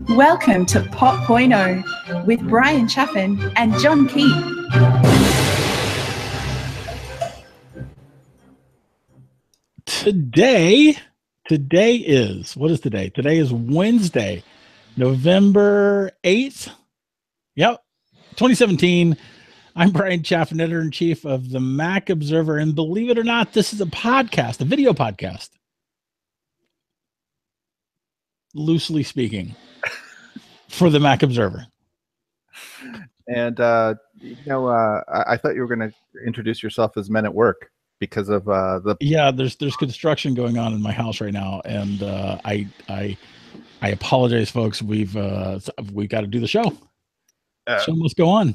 Welcome to pop.0 with Brian Chaffin and John Keith. Today is, what is today? Today is Wednesday, November 8th. Yep, 2017. I'm Brian Chaffin, editor-in-chief of the Mac Observer, and believe it or not, this is a podcast, a video podcast. Loosely speaking, for the Mac Observer. And, I thought you were going to introduce yourself as Men at Work because of there's construction going on in my house right now, and I apologize, folks. We've got to do the show. Show must go on.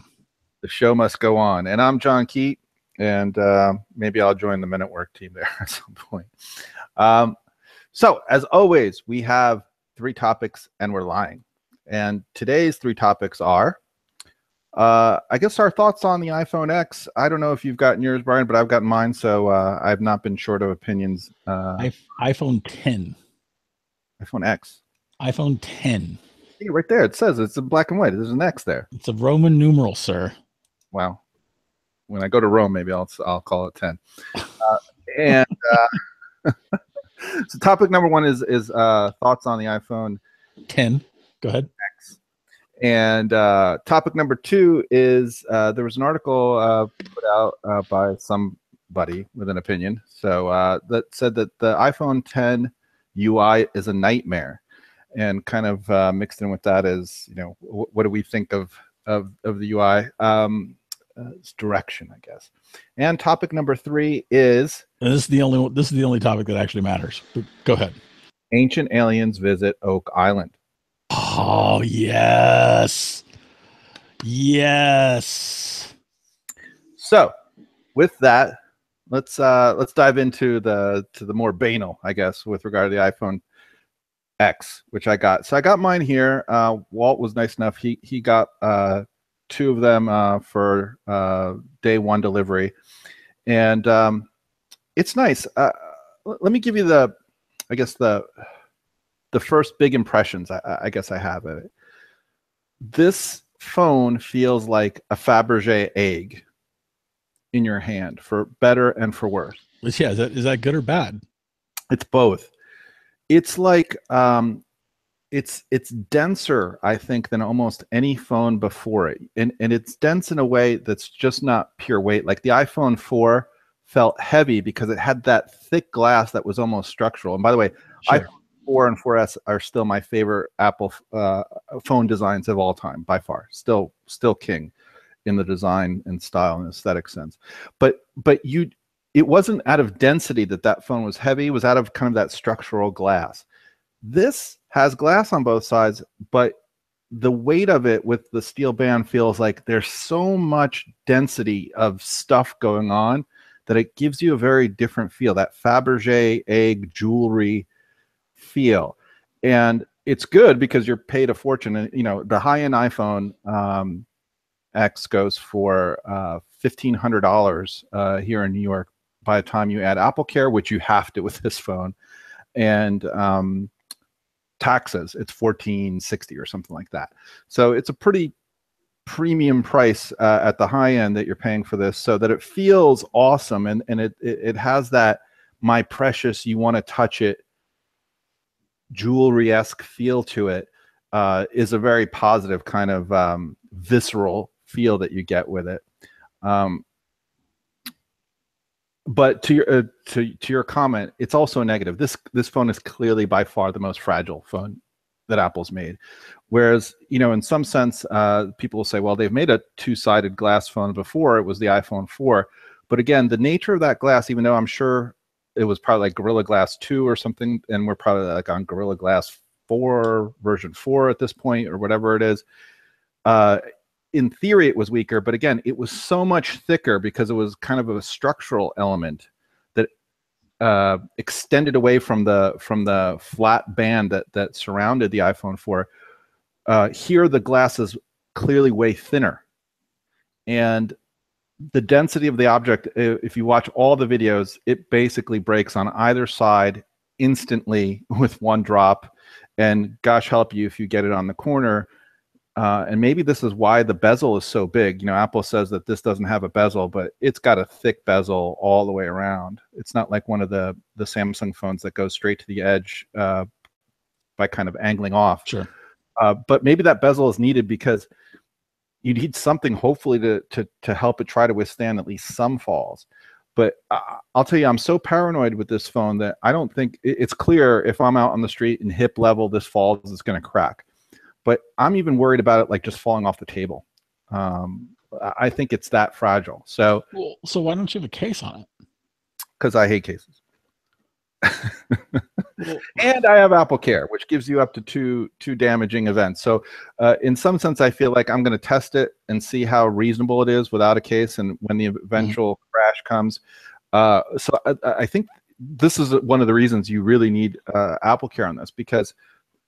The show must go on. And I'm John Keith, and maybe I'll join the Men at Work team there at some point. So as always, we have 3 topics, and we're lying. And today's 3 topics are, I guess, our thoughts on the iPhone X. I don't know if you've gotten yours, Brian, but I've gotten mine, so I've not been short of opinions. iPhone 10. iPhone X. iPhone 10. See, right there, it says it's in black and white. There's an X there. It's a Roman numeral, sir. Wow. When I go to Rome, maybe I'll call it 10. So topic number 1 is thoughts on the iPhone 10. Go ahead. X. And topic number 2 is there was an article put out by somebody with an opinion. So that said that the iPhone 10 UI is a nightmare, and kind of mixed in with that is, what do we think of the UI? It's direction, I guess. And topic number 3 is, and this is the only topic that actually matters. But go ahead. Ancient aliens visit Oak Island. Oh, yes. Yes. So with that, let's dive into the more banal, I guess, with regard to the iPhone X, which I got. So I got mine here. Walt was nice enough. He got 2 of them for day 1 delivery. And it's nice. Let me give you the first big impressions I guess I have of it. This phone feels like a Fabergé egg in your hand, for better and for worse. Yeah, is that good or bad? It's both. It's like it's denser, I think, than almost any phone before it, and it's dense in a way that's just not pure weight. Like the iPhone 4 felt heavy because it had that thick glass that was almost structural. And by the way, sure. iPhone 4 and 4S are still my favorite Apple phone designs of all time, by far. Still king in the design and style and aesthetic sense. But it wasn't out of density that phone was heavy. It was out of kind of that structural glass. This has glass on both sides, but the weight of it with the steel band feels like there's so much density of stuff going on that it gives you a very different feel, that Fabergé egg jewelry feel. And it's good because you're paid a fortune. And the high-end iPhone X goes for $1,500 here in New York by the time you add Apple Care, which you have to with this phone, and taxes. It's $1,460 or something like that. So it's a pretty premium price at the high end that you're paying for this, so that it feels awesome, and it has that my precious, you want to touch it, jewelry-esque feel to it. Is a very positive kind of visceral feel that you get with it. But to your comment, it's also negative. This phone is clearly by far the most fragile phone that Apple's made. Whereas, in some sense, people will say, well, they've made a 2-sided glass phone before. It was the iPhone 4. But again, the nature of that glass, even though I'm sure it was probably like Gorilla Glass 2 or something, and we're probably like on Gorilla Glass 4, version 4 at this point, or whatever it is, in theory it was weaker, but again, it was so much thicker because it was kind of a structural element that extended away from the flat band that surrounded the iPhone 4. Here the glass is clearly way thinner, and the density of the object, if you watch all the videos, it basically breaks on either side instantly with one drop. And gosh help you if you get it on the corner. And maybe this is why the bezel is so big. You know, Apple says that this doesn't have a bezel, but it's got a thick bezel all the way around. It's not like one of the Samsung phones that goes straight to the edge by kind of angling off. Sure. But maybe that bezel is needed because you need something hopefully to help it try to withstand at least some falls. But I'll tell you, I'm so paranoid with this phone that I don't think it's clear if I'm out on the street and hip level this falls, it's going to crack. But I'm even worried about it like just falling off the table. I think it's that fragile. So, well, so why don't you have a case on it? Because I hate cases. Well, and I have Apple Care, which gives you up to two damaging events. So in some sense, I feel like I'm going to test it and see how reasonable it is without a case. And when the eventual crash comes. So I think this is one of the reasons you really need Apple Care on this, because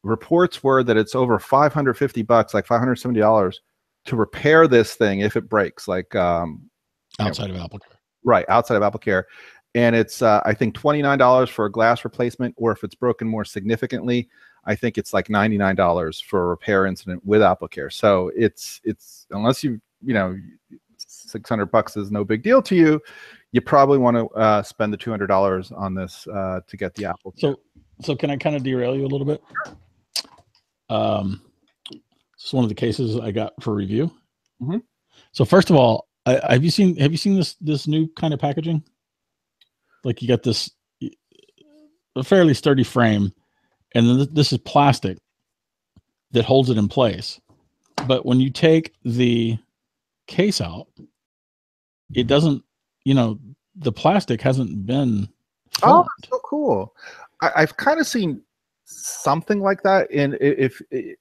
reports were that it's over $550, like $570 to repair this thing if it breaks, like outside of Apple Care. Right, outside of Apple Care. And it's, I think, $29 for a glass replacement, or if it's broken more significantly, I think it's like $99 for a repair incident with Apple Care. So it's unless you know, $600 is no big deal to you, you probably want to spend the $200 on this to get the Apple Care. So can I kind of derail you a little bit? It's one of the cases I got for review. Mm-hmm. So first of all, have you seen this new kind of packaging? Like you got this a fairly sturdy frame, and then this is plastic that holds it in place. But when you take the case out, it doesn't, you know, the plastic hasn't been formed. Oh, that's so cool. I've kind of seen something like that. And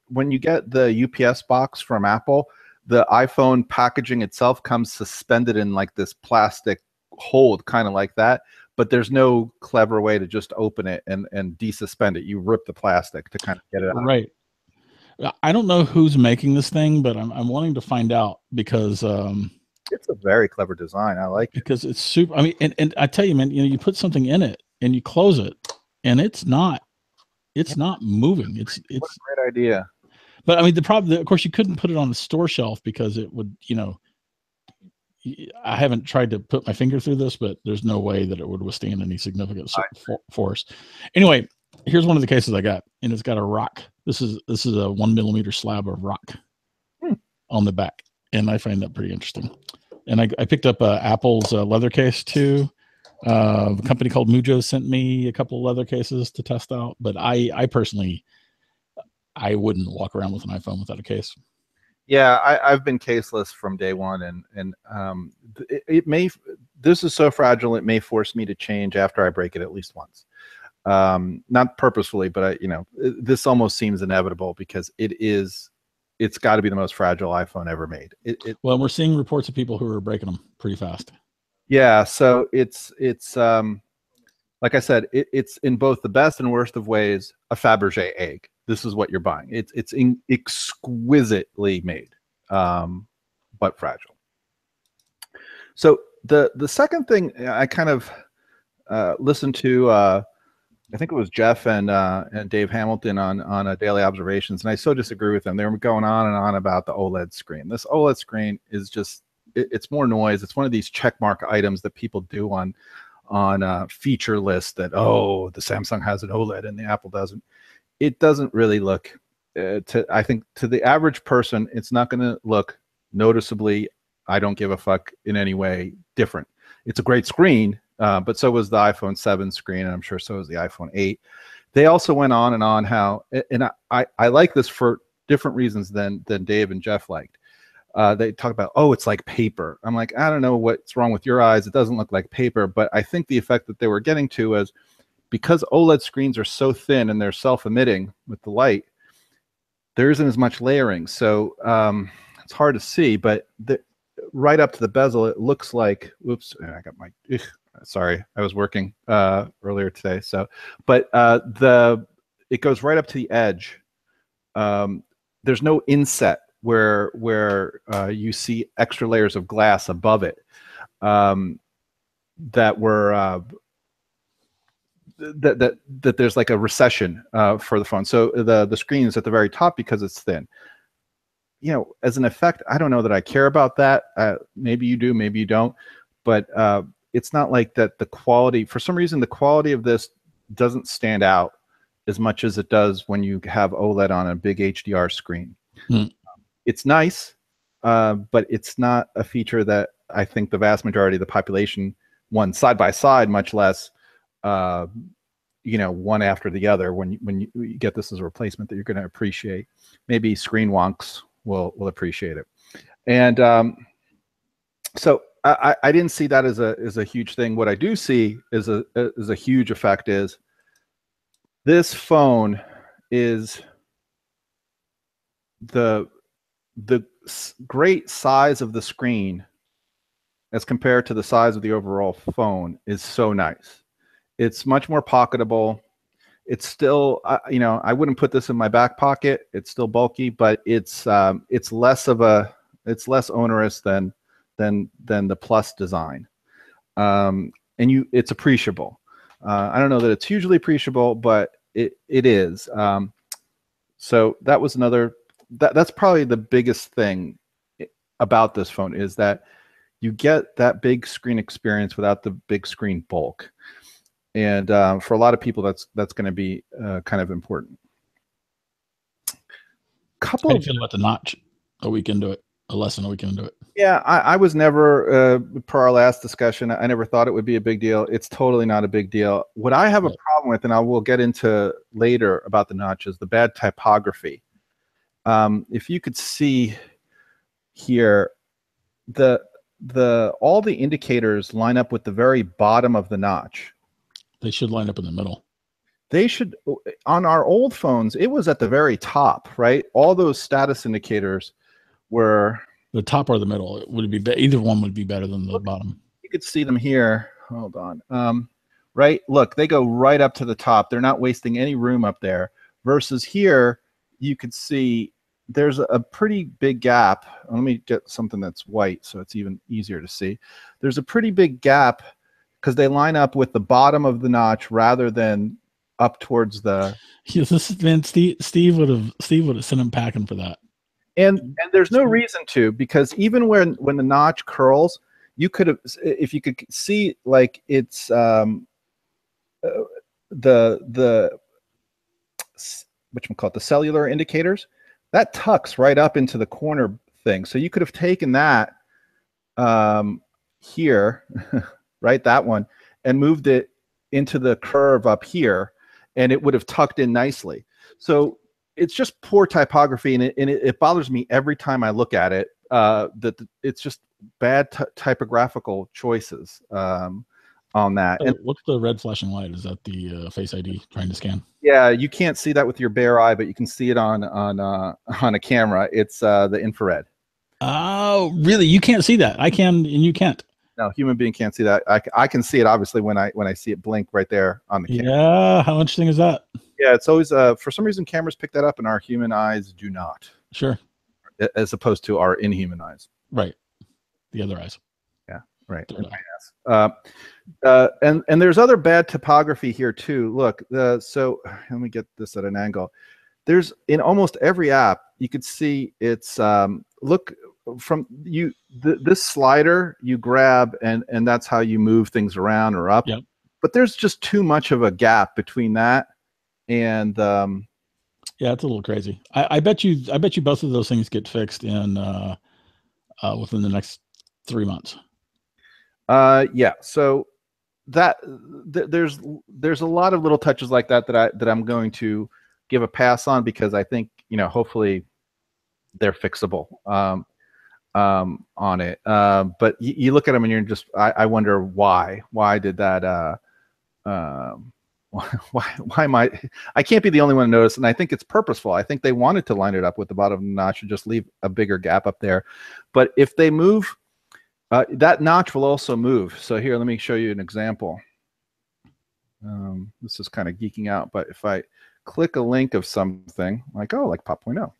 when you get the UPS box from Apple, the iPhone packaging itself comes suspended in like this plastic hold, kind of like that. But there's no clever way to just open it and desuspend it. You rip the plastic to kind of get it out. Right. I don't know who's making this thing, but I'm wanting to find out because it's a very clever design. I like it because it's super. I mean, and I tell you, man, you know, you put something in it and you close it, and it's not moving. It's what a great idea. But I mean, the problem, of course, you couldn't put it on the store shelf because it would, you know. I haven't tried to put my finger through this, but there's no way that it would withstand any significant force. Anyway, here's one of the cases I got, and it's got a rock. This is a 1 millimeter slab of rock on the back, and I find that pretty interesting. And I picked up Apple's leather case too. A company called Mujo sent me a couple of leather cases to test out, but I personally, I wouldn't walk around with an iPhone without a case. Yeah, I've been caseless from day one, and this is so fragile it may force me to change after I break it at least once. Not purposefully, but this almost seems inevitable because it's got to be the most fragile iPhone ever made. Well, we're seeing reports of people who are breaking them pretty fast. Yeah, so it's like I said, it's in both the best and worst of ways a Fabergé egg. This is what you're buying. It's exquisitely made, but fragile. So the second thing I kind of listened to, I think it was Jeff and Dave Hamilton on Daily Observations, and I so disagree with them. They were going on and on about the OLED screen. This OLED screen is just it's more noise. It's one of these checkmark items that people do on feature lists that, oh, the Samsung has an OLED and the Apple doesn't. It doesn't really look, I think to the average person, it's not going to look noticeably, I don't give a fuck in any way, different. It's a great screen, but so was the iPhone 7 screen, and I'm sure so was the iPhone 8. They also went on and on how, and I like this for different reasons than Dave and Jeff liked. They talk about, oh, it's like paper. I'm like, I don't know what's wrong with your eyes. It doesn't look like paper. But I think the effect that they were getting to is because OLED screens are so thin and they're self-emitting with the light, there isn't as much layering. So it's hard to see. But right up to the bezel, it looks like, whoops, I got my, sorry, I was working earlier today. So, but it goes right up to the edge. There's no inset where you see extra layers of glass above it that were that there's like a recession for the phone. So the screen is at the very top because it's thin. You know, as an effect, I don't know that I care about that. Maybe you do, maybe you don't. But it's not like that the quality, for some reason, the quality of this doesn't stand out as much as it does when you have OLED on a big HDR screen. It's nice, but it's not a feature that I think the vast majority of the population, one side by side, much less you know, one after the other, when you get this as a replacement, that you're going to appreciate. Maybe screen wonks will appreciate it. And so I didn't see that as a huge thing. What I do see is a huge effect is this phone is the great size of the screen as compared to the size of the overall phone is so nice. It's much more pocketable. It's still, you know, I wouldn't put this in my back pocket. It's still bulky, but it's less onerous than the Plus design, and it's appreciable. I don't know that it's hugely appreciable, but it is. So that was another. That's probably the biggest thing about this phone, is that you get that big screen experience without the big screen bulk. And for a lot of people, that's going to be kind of important. How do you feel about the notch a week into it, less than a week into it? Yeah, I was never, per our last discussion, I never thought it would be a big deal. It's totally not a big deal. What I have a problem with, and I will get into later about the notch, is the bad typography. If you could see here, all the indicators line up with the very bottom of the notch. They should line up in the middle. They should. On our old phones, it was at the very top, right? All those status indicators were the top or the middle. It would be either one would be better than the bottom. You could see them here. Hold on. Right. Look, they go right up to the top. They're not wasting any room up there. Versus here, you could see there's a pretty big gap. Let me get something that's white so it's even easier to see. There's a pretty big gap because they line up with the bottom of the notch rather than up towards the. Yes, this has been Steve would have sent him packing for that. And there's no reason to, because even when the notch curls, you could have, if you could see, like, it's the whatchamacallit, the cellular indicators, that tucks right up into the corner thing. So you could have taken that here, right, that one, and moved it into the curve up here, and it would have tucked in nicely. So it's just poor typography, and it bothers me every time I look at it, that it's just bad typographical choices on that. And what's the red flashing light? Is that the Face ID trying to scan? Yeah, you can't see that with your bare eye, but you can see it on a camera. It's the infrared. Oh, really? You can't see that? I can, and you can't. No, human being can't see that. I can see it, obviously, when I see it blink right there on the camera. Yeah, how interesting is that? Yeah, it's always for some reason cameras pick that up and our human eyes do not. Sure. As opposed to our inhuman eyes. Right. The other eyes. Yeah, right. And there's other bad typography here too. Look, so let me get this at an angle. There's, in almost every app, you could see it's look from this slider you grab, and that's how you move things around or up. Yep. But there's just too much of a gap between that and yeah, it's a little crazy. I bet you both of those things get fixed in within the next 3 months. Yeah, so that there's a lot of little touches like that that I'm going to give a pass on, because I think, you know, hopefully they're fixable on it. But you look at them and you're just, I wonder why did that why am I can't be the only one to notice, and I think it's purposeful. I think they wanted to line it up with the bottom of the notch and just leave a bigger gap up there. But if they move, that notch will also move. So here, let me show you an example. This is kind of geeking out, but if I click a link of something like, like pop.0,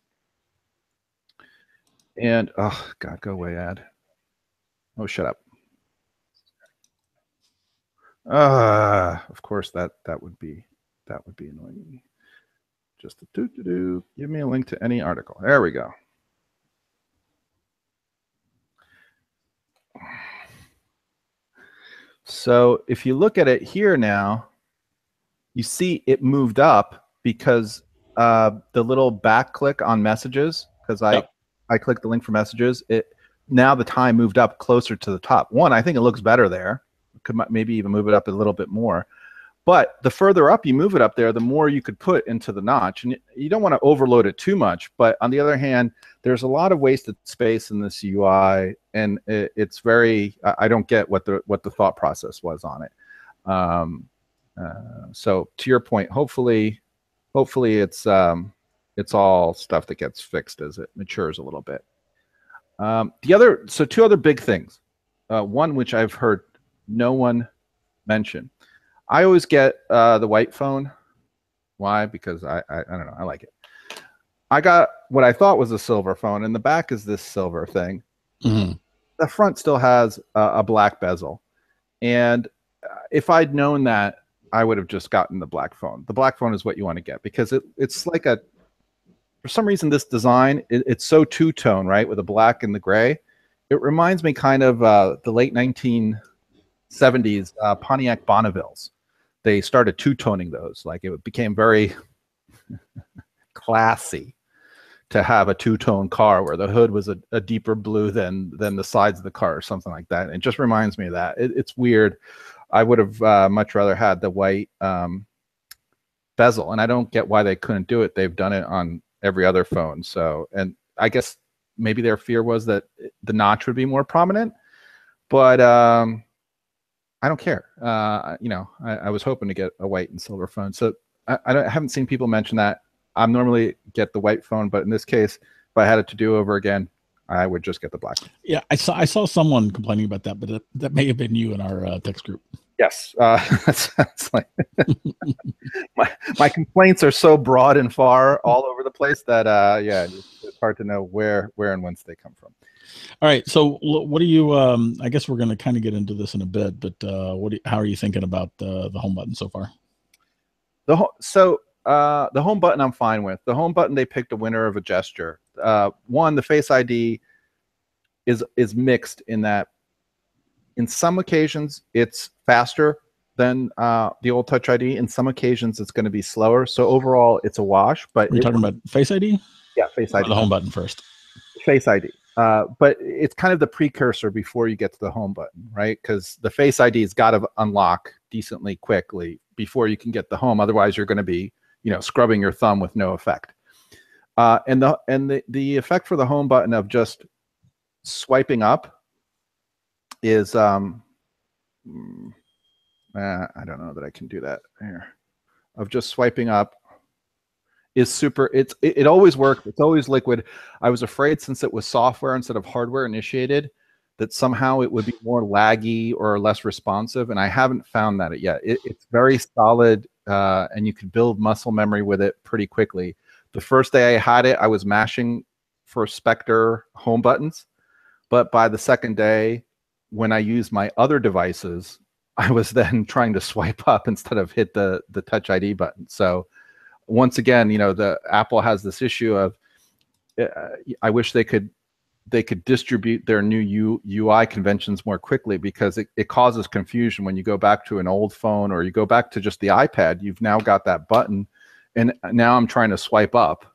And oh God, go away, ad. Oh, shut up. Of course that would be annoying. Just a give me a link to any article. There we go. So if you look at it here now, you see it moved up because the little back click on messages, because I clicked the link for messages, now the time moved up closer to the top. One, I think it looks better there. Could maybe even move it up a little bit more. But the further up you move it up there, the more you could put into the notch. And you don't want to overload it too much. But on the other hand, there's a lot of wasted space in this UI. And it's very, I don't get what the thought process was on it. So to your point, hopefully it's all stuff that gets fixed as it matures a little bit. Two other big things. One, which I've heard no one mention. I always get the white phone. Why? Because I don't know. I like it. I got what I thought was a silver phone, and the back is this silver thing. Mm-hmm. The front still has a black bezel. And if I'd known that, I would have just gotten the black phone. The black phone is what you want to get because it's like for some reason, this design, it's so two-tone, right, with the black and the gray. It reminds me kind of the late 1970s Pontiac Bonnevilles. They started two-toning those. Like it became very classy to have a two-tone car where the hood was a deeper blue than the sides of the car or something like that. It just reminds me of that. It's weird. I would have much rather had the white bezel, and I don't get why they couldn't do it. They've done it on every other phone. So, and I guess maybe their fear was that the notch would be more prominent, but I don't care. I was hoping to get a white and silver phone. So I haven't seen people mention that. I'm normally get the white phone, but in this case, if I had it to do over again, I would just get the black. Yeah, I saw someone complaining about that, but that may have been you in our text group. Yes, that's like my complaints are so broad and far all over the place that it's hard to know where and whence they come from. All right, so what do you? I guess we're going to kind of get into this in a bit, but how are you thinking about the home button so far? The home button I'm fine with. The home button, they picked a winner of a gesture. One, the Face ID is mixed in that in some occasions it's faster than the old Touch ID. In some occasions it's going to be slower. So overall it's a wash. But you're talking about Face ID? Yeah, Face ID. Or the home button first. Face ID. But it's kind of the precursor before you get to the home button, right? Because the Face ID has got to unlock decently quickly before you can get the home. Otherwise you're going to be scrubbing your thumb with no effect. And the effect for the home button of just swiping up is I don't know that I can do that here. Of just swiping up is super. It always worked. It's always liquid. I was afraid since it was software instead of hardware initiated that somehow it would be more laggy or less responsive, and I haven't found that yet. It's very solid, and you can build muscle memory with it pretty quickly. The first day I had it, I was mashing for Spectre home buttons, but by the second day, when I used my other devices, I was then trying to swipe up instead of hit the Touch ID button. So once again, the Apple has this issue of I wish they could distribute their new UI conventions more quickly, because it causes confusion when you go back to an old phone or you go back to just the iPad. You've now got that button, and now I'm trying to swipe up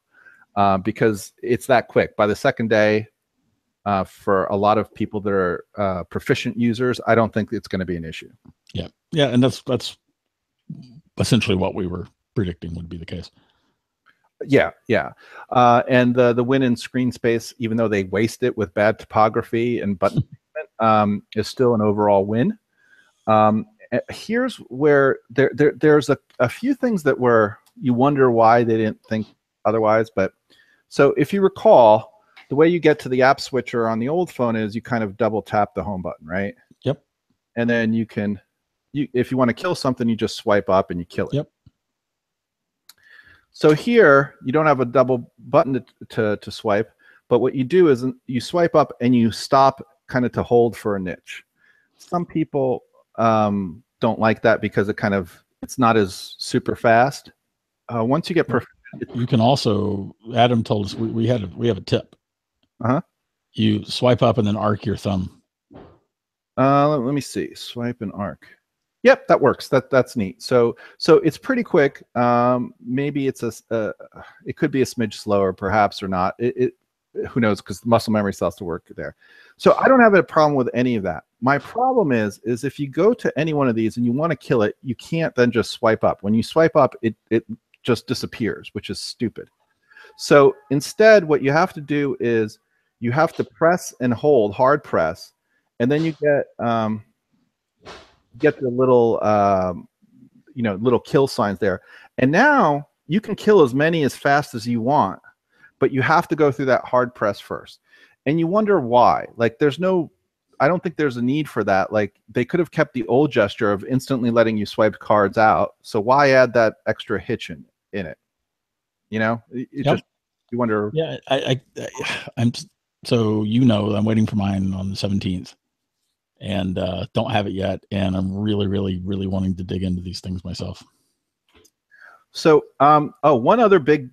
because it's that quick. By the second day, for a lot of people that are proficient users, I don't think it's going to be an issue. Yeah, and that's essentially what we were predicting would be the case. Yeah. And the win in screen space, even though they waste it with bad typography and button is still an overall win. Here's where there's a few things that you wonder why they didn't think otherwise. But so if you recall, the way you get to the app switcher on the old phone is you kind of double tap the home button, right? Yep. And then if you want to kill something, you just swipe up and you kill it. Yep. So here, you don't have a double button to swipe, but what you do is you swipe up and you stop kind of to hold for a niche. Some people don't like that because it's not as super fast. Once you get you can also, Adam told us we have a tip. You swipe up and then arc your thumb. Let me see. Swipe and arc. Yep, that works. That's neat. So it's pretty quick. Maybe it's it could be a smidge slower, perhaps, or not. Who knows? Because the muscle memory still has to work there. So I don't have a problem with any of that. My problem is if you go to any one of these and you want to kill it, you can't then just swipe up. When you swipe up, it just disappears, which is stupid. So instead, what you have to do is you have to press and hold, hard press, and then you get the little little kill signs there. And now you can kill as many as fast as you want, but you have to go through that hard press first. And you wonder why. Like, I don't think there's a need for that. Like, they could have kept the old gesture of instantly letting you swipe cards out. So why add that extra hitch in it? You wonder. Yeah, I'm so I'm waiting for mine on the 17th, and don't have it yet. And I'm really, really, really wanting to dig into these things myself. So, one other big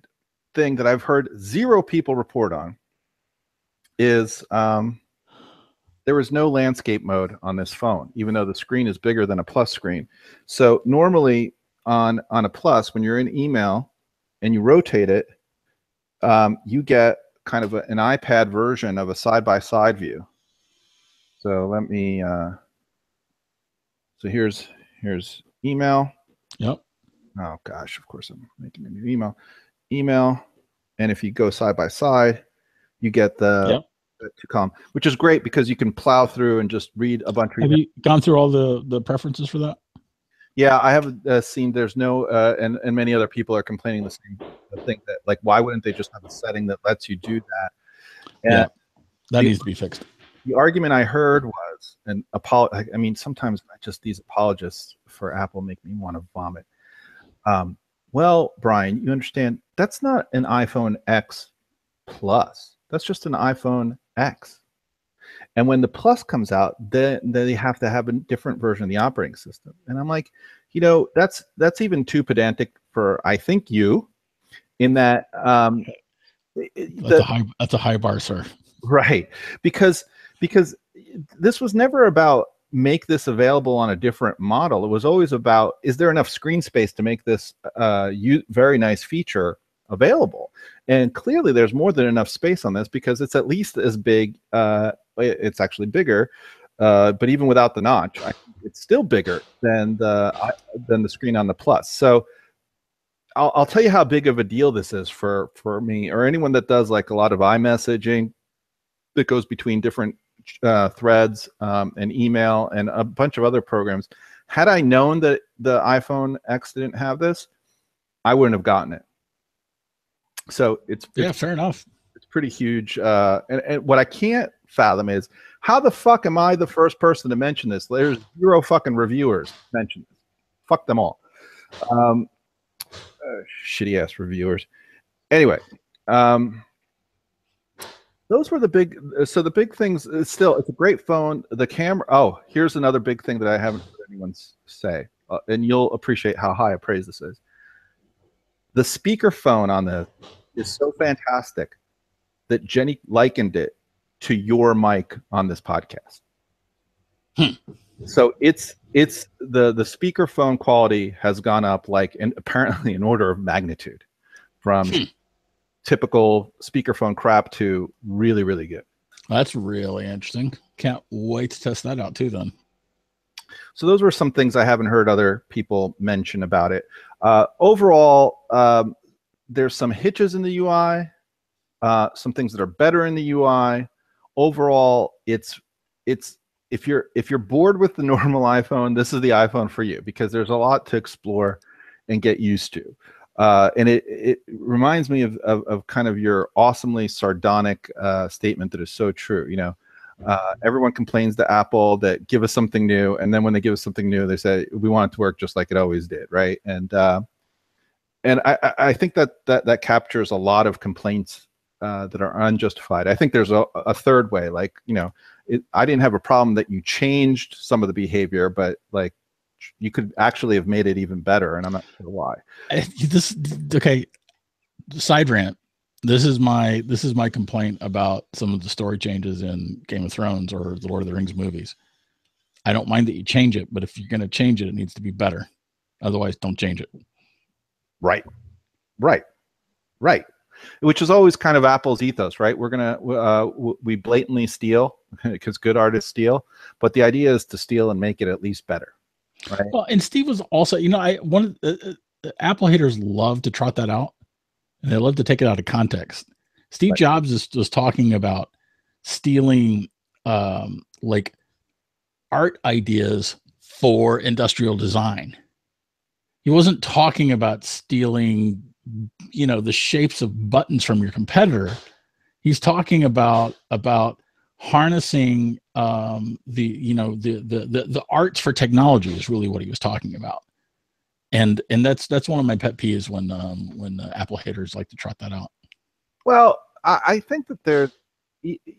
thing that I've heard zero people report on is there was no landscape mode on this phone, even though the screen is bigger than a Plus screen. So normally on a Plus, when you're in email and you rotate it, you get kind of an iPad version of a side-by-side view. So let me, so here's email. Yep. Oh gosh, of course I'm making a new email. And if you go side by side, you get the two column, which is great because you can plow through and just read a bunch of. Have you gone through all the preferences for that? Yeah, I have seen there's no, and many other people are complaining the same thing, that like, why wouldn't they just have a setting that lets you do that? And that needs to be fixed. The argument I heard was, and I mean, sometimes these apologists for Apple make me want to vomit. Well, Brian, you understand that's not an iPhone X Plus. That's just an iPhone X. And when the Plus comes out, then they have to have a different version of the operating system. And I'm like, that's even too pedantic for, I think, you, in that that's a high bar, sir. Right. Because this was never about make this available on a different model. It was always about, is there enough screen space to make this very nice feature available? And clearly there's more than enough space on this, because it's at least as big. It's actually bigger, but even without the notch, it's still bigger than the screen on the Plus. So I'll tell you how big of a deal this is for me, or anyone that does like a lot of iMessaging that goes between different threads and email and a bunch of other programs. Had I known that the iPhone X didn't have this, I wouldn't have gotten it. So it's fair enough. It's pretty huge. And what I can't fathom is, how the fuck am I the first person to mention this? There's zero fucking reviewers mention this. Fuck them all. Shitty ass reviewers. Anyway, those were the big. So the big things. Still, it's a great phone. The camera. Oh, here's another big thing that I haven't heard anyone say, and you'll appreciate how high a praise this is. The speaker phone on this is so fantastic that Jenny likened it to your mic on this podcast. So it's the speaker phone quality has gone up like apparently an order of magnitude from typical speakerphone crap to really, really good. That's really interesting. Can't wait to test that out too then. So those were some things I haven't heard other people mention about it. Overall, there's some hitches in the UI, some things that are better in the UI. Overall, it's if you're bored with the normal iPhone, this is the iPhone for you, because there's a lot to explore and get used to. And it reminds me of kind of your awesomely sardonic statement that is so true. You know, everyone complains to Apple that give us something new, and then when they give us something new, they say we want it to work just like it always did, right? And I think that captures a lot of complaints that are unjustified. I think there's a third way. Like, I didn't have a problem that you changed some of the behavior, but like you could actually have made it even better, and I'm not sure why. Okay, side rant. This is my complaint about some of the story changes in Game of Thrones or the Lord of the Rings movies. I don't mind that you change it, but if you're going to change it, it needs to be better. Otherwise, don't change it. Right. Which is always kind of Apple's ethos, right? We blatantly steal because good artists steal, but the idea is to steal and make it at least better, right? Well, and Steve was also, one of the Apple haters love to trot that out, and they love to take it out of context. Steve Jobs was talking about stealing like art ideas for industrial design. He wasn't talking about stealing, the shapes of buttons from your competitor. He's talking about harnessing the arts for technology is really what he was talking about. And that's one of my pet peeves when Apple haters like to trot that out. Well, I think that there's,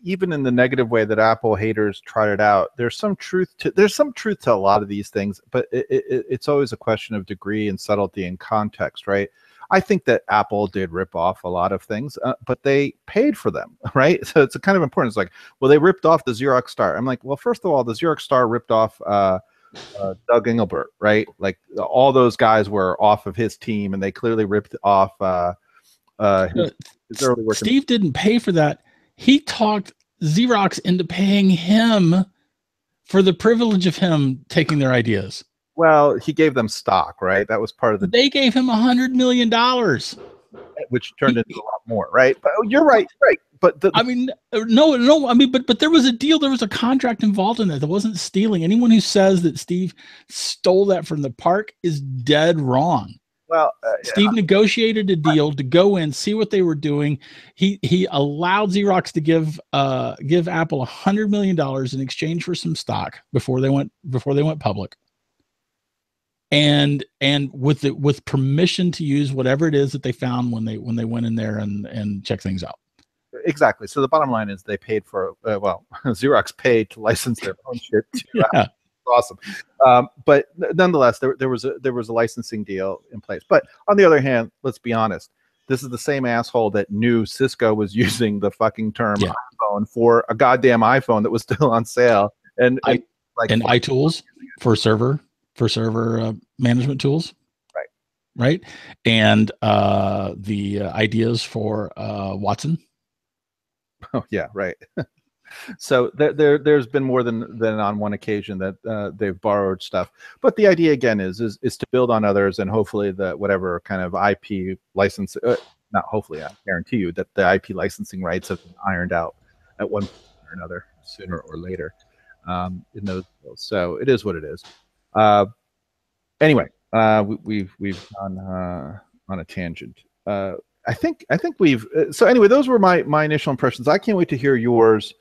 even in the negative way that Apple haters trot it out, there's some truth to a lot of these things, but it's always a question of degree and subtlety and context, right? I think that Apple did rip off a lot of things, but they paid for them, right? So it's kind of important. It's like, well, they ripped off the Xerox Star. I'm like, well, first of all, the Xerox Star ripped off Doug Engelbert, right? Like all those guys were off of his team, and they clearly ripped off his early work. Steve didn't pay for that. He talked Xerox into paying him for the privilege of him taking their ideas. Well, he gave them stock, right? That was part of the. They gave him $100 million, which turned into a lot more, right? But you're right. But no. I mean, but there was a deal. There was a contract involved in that. There wasn't stealing. Anyone who says that Steve stole that from the park is dead wrong. Well, Steve negotiated a deal to go in, see what they were doing. He allowed Xerox to give Apple $100 million in exchange for some stock before they went public, and with permission to use whatever it is that they found when they went in there and checked things out. Exactly. So the bottom line is they paid for Xerox paid to license their own shit to Apple. Awesome. But nonetheless, there was a licensing deal in place. But on the other hand, let's be honest, this is the same asshole that knew Cisco was using the fucking term iPhone for a goddamn iPhone that was still on sale, and iTools for server management tools, right, and the ideas for Watson. Oh yeah, right. So there's been more than on one occasion that they've borrowed stuff, but the idea again is to build on others, and hopefully the whatever kind of IP license, not hopefully, I guarantee you that the IP licensing rights have been ironed out at one point or another, sooner or later, in those deals. So it is what it is. Anyway, we've gone on a tangent. I think we've. So anyway, those were my initial impressions. I can't wait to hear yours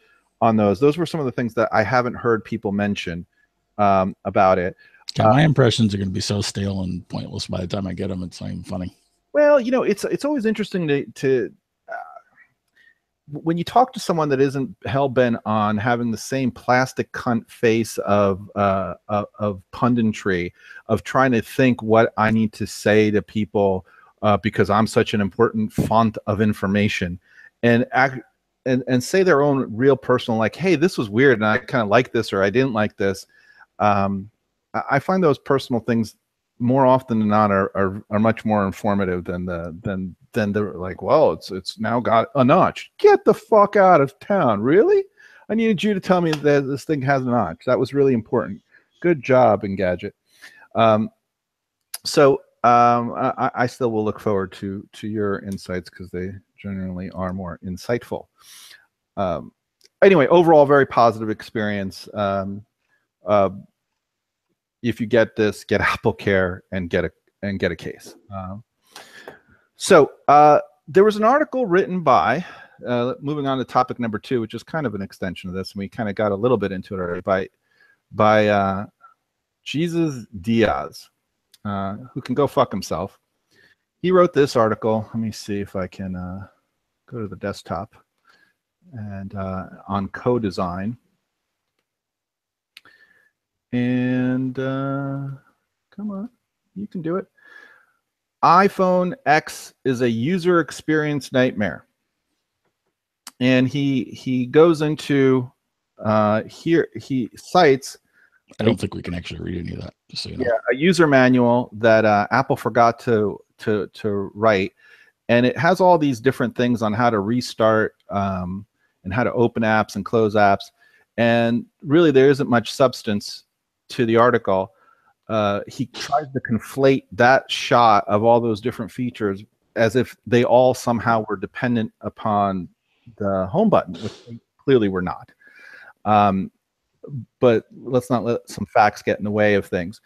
on those. Those were some of the things that I haven't heard people mention about it. Yeah, my impressions are going to be so stale and pointless by the time I get them. It's not even funny. Well, it's always interesting to when you talk to someone that isn't hell-bent on having the same plastic cunt face of punditry, of trying to think what I need to say to people because I'm such an important font of information, and say their own real personal, like, hey, this was weird and I kind of like this, or I didn't like this. I find those personal things more often than not are much more informative than the like, well, it's now got a notch. Get the fuck out of town. Really? I needed you to tell me that this thing has a notch. That was really important. Good job, Engadget. So I still will look forward to your insights, because they generally are more insightful. Anyway, overall, very positive experience. If you get this, get Apple Care and get a case. So there was an article written by, moving on to topic number 2, which is kind of an extension of this, and we kind of got a little bit into it already, by Jesus Diaz, who can go fuck himself. He wrote this article. Let me see if I can go to the desktop and on co-design. And come on, you can do it. iPhone X is a user experience nightmare. And he goes into here, he cites, I don't think we can actually read any of that, just so you know. Yeah, a user manual that Apple forgot to write, and it has all these different things on how to restart and how to open apps and close apps. And really, there isn't much substance to the article. He tries to conflate that shot of all those different features as if they all somehow were dependent upon the home button, which they clearly were not. But let's not let some facts get in the way of things.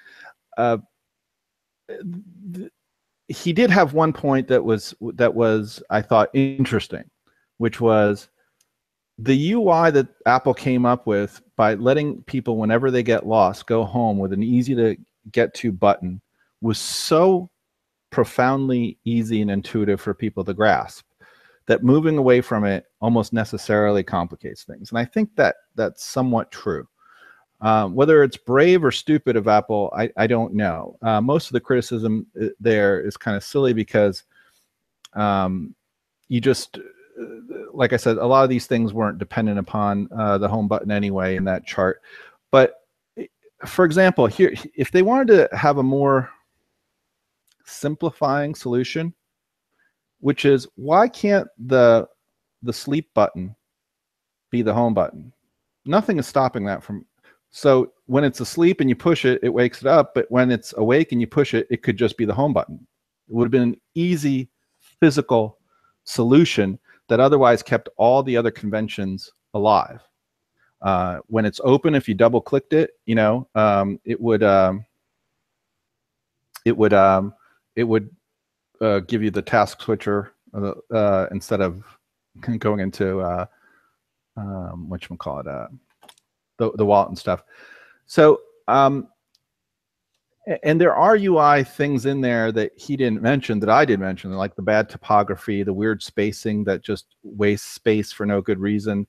He did have one point that was I thought interesting, which was the UI that Apple came up with by letting people, whenever they get lost, go home with an easy to get to button was so profoundly easy and intuitive for people to grasp that moving away from it almost necessarily complicates things. And I think that that's somewhat true. Whether it's brave or stupid of Apple, I don't know. Most of the criticism there is kind of silly because you just, like I said, a lot of these things weren't dependent upon the home button anyway in that chart. But for example, here, if they wanted to have a more simplifying solution, which is, why can't the sleep button be the home button? Nothing is stopping that from. So when it's asleep and you push it, it wakes it up. But when it's awake and you push it, it could just be the home button. It would have been an easy physical solution that otherwise kept all the other conventions alive. When it's open, if you double clicked it, you know, it would give you the task switcher instead of going into whatchamacallit, the wallet and stuff. So and there are UI things in there that he didn't mention that I did mention, like the bad typography, the weird spacing that just wastes space for no good reason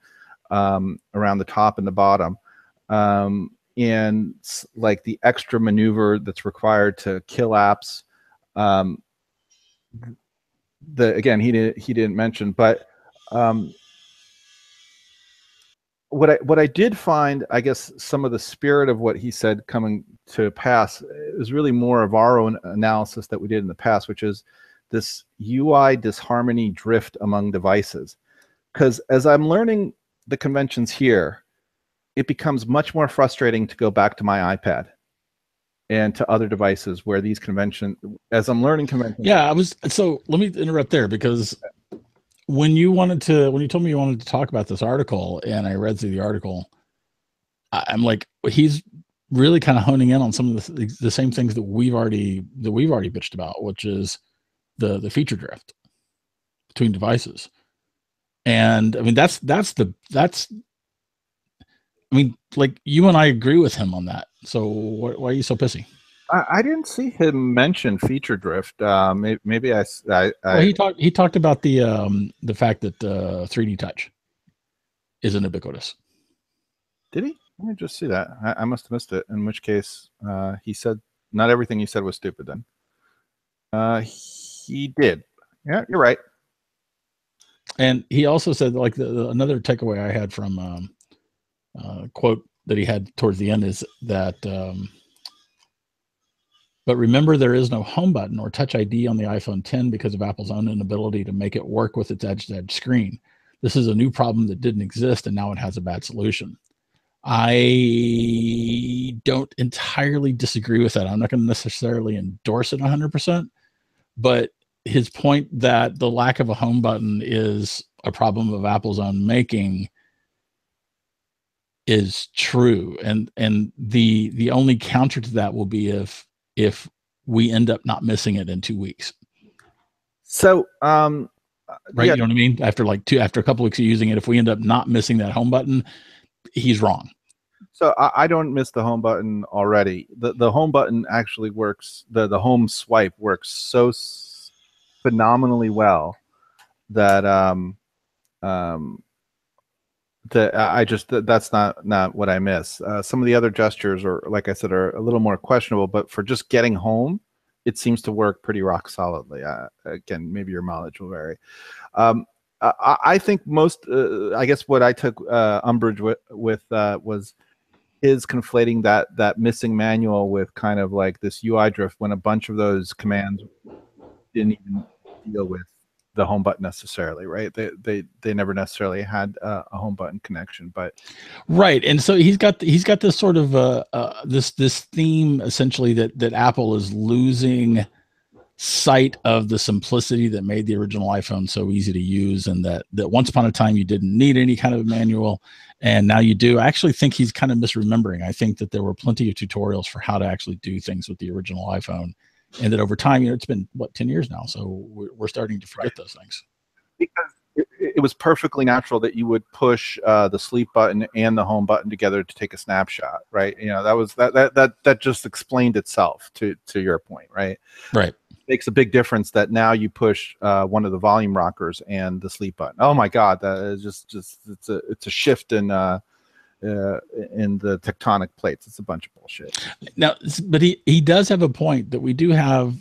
around the top and the bottom, and like the extra maneuver that's required to kill apps. Again, he didn't mention, but what I did find, I guess, some of the spirit of what he said coming to pass is really more of our own analysis that we did in the past, which is this UI disharmony drift among devices. Because as I'm learning the conventions here, it becomes much more frustrating to go back to my iPad and to other devices where these conventions, as I'm learning conventions. Yeah, so let me interrupt there, because when you told me you wanted to talk about this article and I read through the article, I'm like, he's really kind of honing in on some of the same things that we've already bitched about, which is the feature drift between devices. And I mean, I mean, like, you and I agree with him on that. So why are you so pissy? I didn't see him mention feature drift. Maybe well, he talked about the fact that 3D touch isn't ubiquitous. Did he? Let me just see that. I must have missed it. In which case, he said not everything he said was stupid. Then he did. Yeah, you're right. And he also said, like, another takeaway I had from quote that he had towards the end is that. But remember, there is no home button or touch ID on the iPhone 10 because of Apple's own inability to make it work with its edge-to-edge screen. This is a new problem that didn't exist, and now it has a bad solution. I don't entirely disagree with that. I'm not going to necessarily endorse it 100%, but his point that the lack of a home button is a problem of Apple's own making is true. And the only counter to that will be if we end up not missing it in 2 weeks. So, right. Yeah. You know what I mean? After a couple weeks of using it, if we end up not missing that home button, he's wrong. So I don't miss the home button already. The home button actually works. The home swipe works so phenomenally well that that's not what I miss. Some of the other gestures, or like I said, are a little more questionable. But for just getting home, it seems to work pretty rock solidly. Again, maybe your mileage will vary. I think most. I guess what I took umbrage with was his conflating that missing manual with kind of like this UI drift, when a bunch of those commands didn't even deal with the home button necessarily, right? They never necessarily had a home button connection, but right. And so he's got this sort of this theme essentially that Apple is losing sight of the simplicity that made the original iPhone so easy to use, and that once upon a time you didn't need any kind of manual, and now you do. I actually think he's kind of misremembering. I think that there were plenty of tutorials for how to actually do things with the original iPhone, and that over time, it's been 10 years now, so we're starting to forget those things. Because it was perfectly natural that you would push the sleep button and the home button together to take a snapshot, right? That just explained itself to your point, right? Right. Makes a big difference that now you push one of the volume rockers and the sleep button. Oh my God, that is just it's a shift in the tectonic plates. It's a bunch of bullshit. Now, but he does have a point that we do have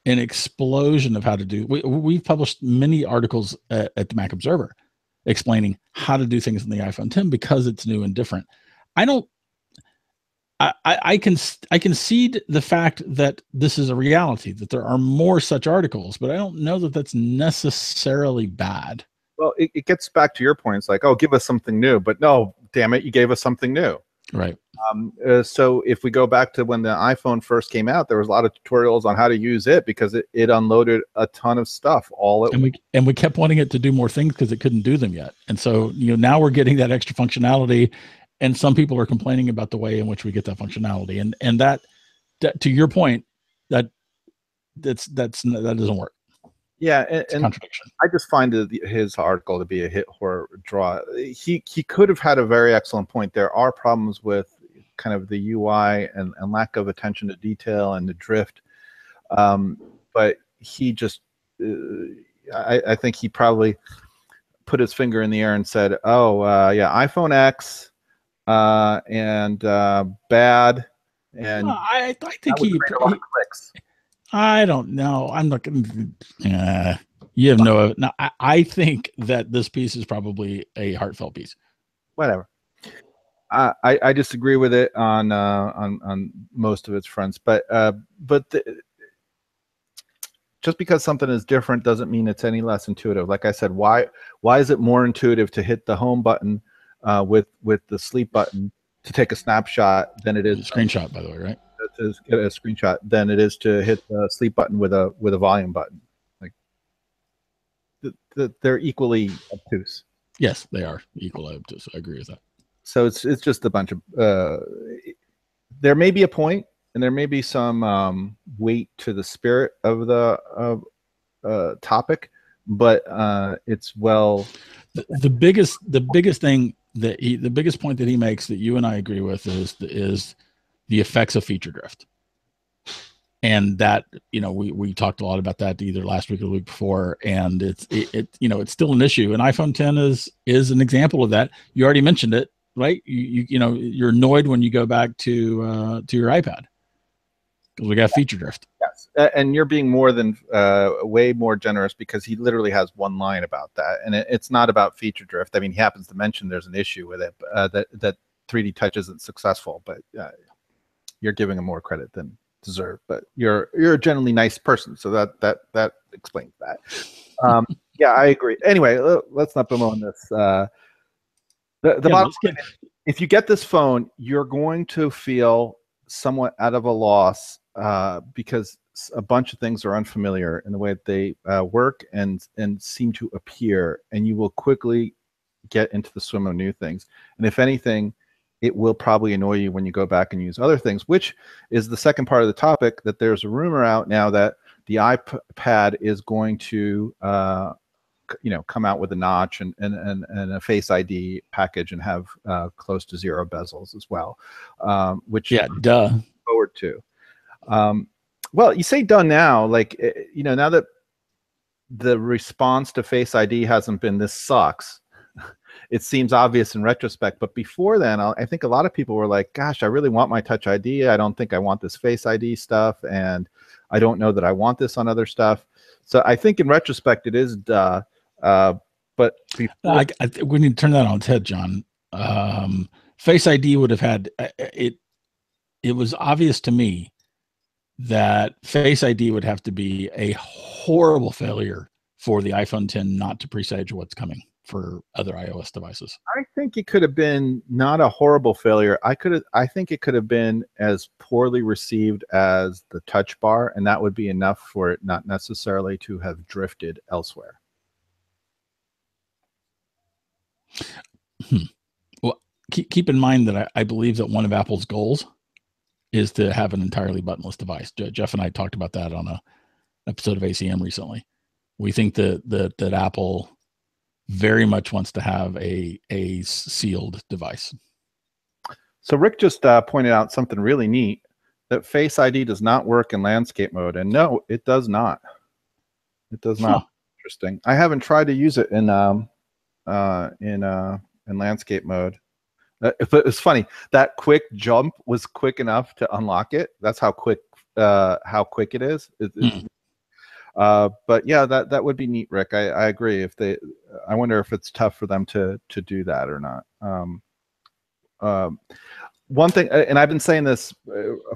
an explosion of how to do. We've published many articles at the Mac Observer explaining how to do things in the iPhone 10 because it's new and different. I concede the fact that this is a reality, that there are more such articles, but I don't know that that's necessarily bad. Well, it gets back to your point. It's like, oh, give us something new, but no, damn it, you gave us something new. Right. So if we go back to when the iPhone first came out, there was a lot of tutorials on how to use it because it unloaded a ton of stuff and we kept wanting it to do more things because it couldn't do them yet. And so, now we're getting that extra functionality, and some people are complaining about the way in which we get that functionality. And that to your point, that doesn't work. Yeah, and contradiction. I just find his article to be a hit horror draw. He could have had a very excellent point. There are problems with kind of the UI and lack of attention to detail and the drift. But he just, I think he probably put his finger in the air and said, "Oh, yeah, iPhone X and bad." And I think he a lot of clicks. I don't know. I'm not going to. You have no. No, I think that this piece is probably a heartfelt piece. Whatever. I disagree with it on most of its fronts, but just because something is different doesn't mean it's any less intuitive. Like I said, why is it more intuitive to hit the home button with the sleep button to take a snapshot than it is screenshot, by the way, right? To get a screenshot than it is to hit the sleep button with a volume button. Like they're equally obtuse. Yes, they are equally obtuse. I agree with that. So it's just a bunch of there may be a point and there may be some weight to the spirit of the topic, but it's the biggest thing that the biggest point that he makes that you and I agree with is the effects of feature drift. And that, we talked a lot about that either last week or the week before, and it's still an issue. And iPhone 10 is an example of that. You already mentioned it, right? You're annoyed when you go back to your iPad because we got feature drift. Yes, and you're being more than way more generous because he literally has one line about that, and it's not about feature drift. I mean, he happens to mention there's an issue with it, that 3D Touch isn't successful, but you're giving him more credit than deserved. But you're a generally nice person, so that explains that. Yeah, I agree. Anyway, let's not bemoan this. The bottom line is, if you get this phone, you're going to feel somewhat out of a loss because a bunch of things are unfamiliar in the way that they work and seem to appear, and you will quickly get into the swim of new things. And if anything, it will probably annoy you when you go back and use other things, which is the second part of the topic, that there's a rumor out now that the iPad is going to come out with a notch and a Face ID package and have close to zero bezels as well, which forward to. Well, you say done now, like now that the response to Face ID hasn't been this sucks, it seems obvious in retrospect. But before then, I think a lot of people were like, gosh, I really want my Touch ID. I don't think I want this Face ID stuff. And I don't know that I want this on other stuff. So I think in retrospect, it is duh. But before, we need to turn that on its head, John. Face ID would have had it. It was obvious to me that Face ID would have to be a horrible failure for the iPhone 10 not to presage what's coming for other iOS devices. I think it could have been not a horrible failure. I think it could have been as poorly received as the Touch Bar, and that would be enough for it not necessarily to have drifted elsewhere. Well, keep in mind that I believe that one of Apple's goals is to have an entirely buttonless device. Jeff and I talked about that on a episode of ACM recently. We think that Apple very much wants to have a sealed device. So Rick just pointed out something really neat, that Face ID does not work in landscape mode. And no, it does not. It does not. Huh. Interesting. I haven't tried to use it in landscape mode. But it's funny, that quick jump was quick enough to unlock it. That's how quick it is. But yeah, that would be neat, Rick. I agree. I wonder if it's tough for them to do that or not. One thing, and I've been saying this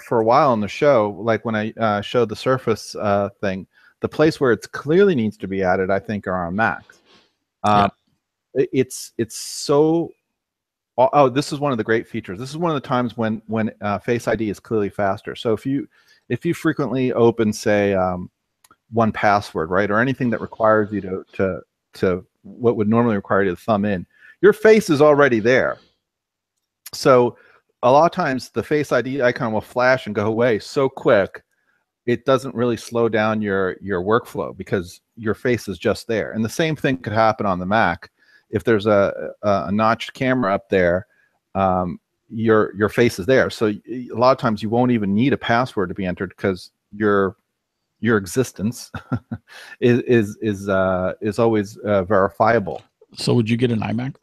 for a while on the show, like when I showed the Surface thing, the place where it clearly needs to be added, I think, are on Macs. It's so. Oh, this is one of the great features. This is one of the times when Face ID is clearly faster. So if you frequently open, say, 1Password, right, or anything that requires you to what would normally require you to thumb in, your face is already there. So a lot of times the Face ID icon will flash and go away so quick, it doesn't really slow down your workflow because your face is just there. And the same thing could happen on the Mac. If there's a notched camera up there, your face is there. So a lot of times you won't even need a password to be entered because your existence is always verifiable. So would you get an iMac?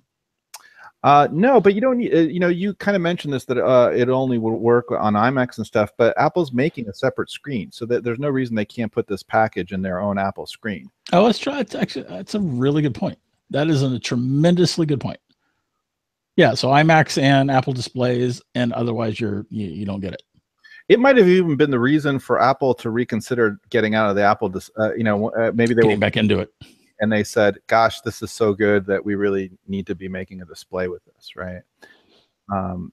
No, but you don't need. You kind of mentioned this, that it only will work on iMacs and stuff. But Apple's making a separate screen, so that there's no reason they can't put this package in their own Apple screen. Oh, let's try. That's a really good point. That is a tremendously good point. Yeah, so iMacs and Apple displays, and otherwise you don't get it. It might have even been the reason for Apple to reconsider getting out of the Apple. Maybe they getting back into it, and they said, "Gosh, this is so good that we really need to be making a display with this," right?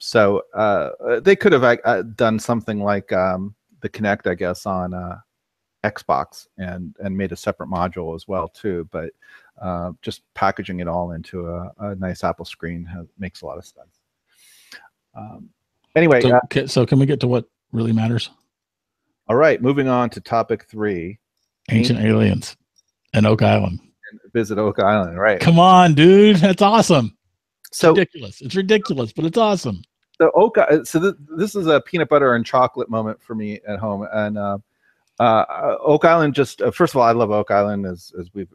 So they could have done something like the Kinect, I guess, on Xbox, and made a separate module as well too, but. Just packaging it all into a nice Apple screen makes a lot of sense. Anyway, so can we get to what really matters? All right, moving on to topic 3: Ancient Aliens and Oak Island. And visit Oak Island, right? Come on, dude, that's awesome. So ridiculous. It's ridiculous, but it's awesome. So this is a peanut butter and chocolate moment for me at home, and Oak Island, just first of all, I love Oak Island as we've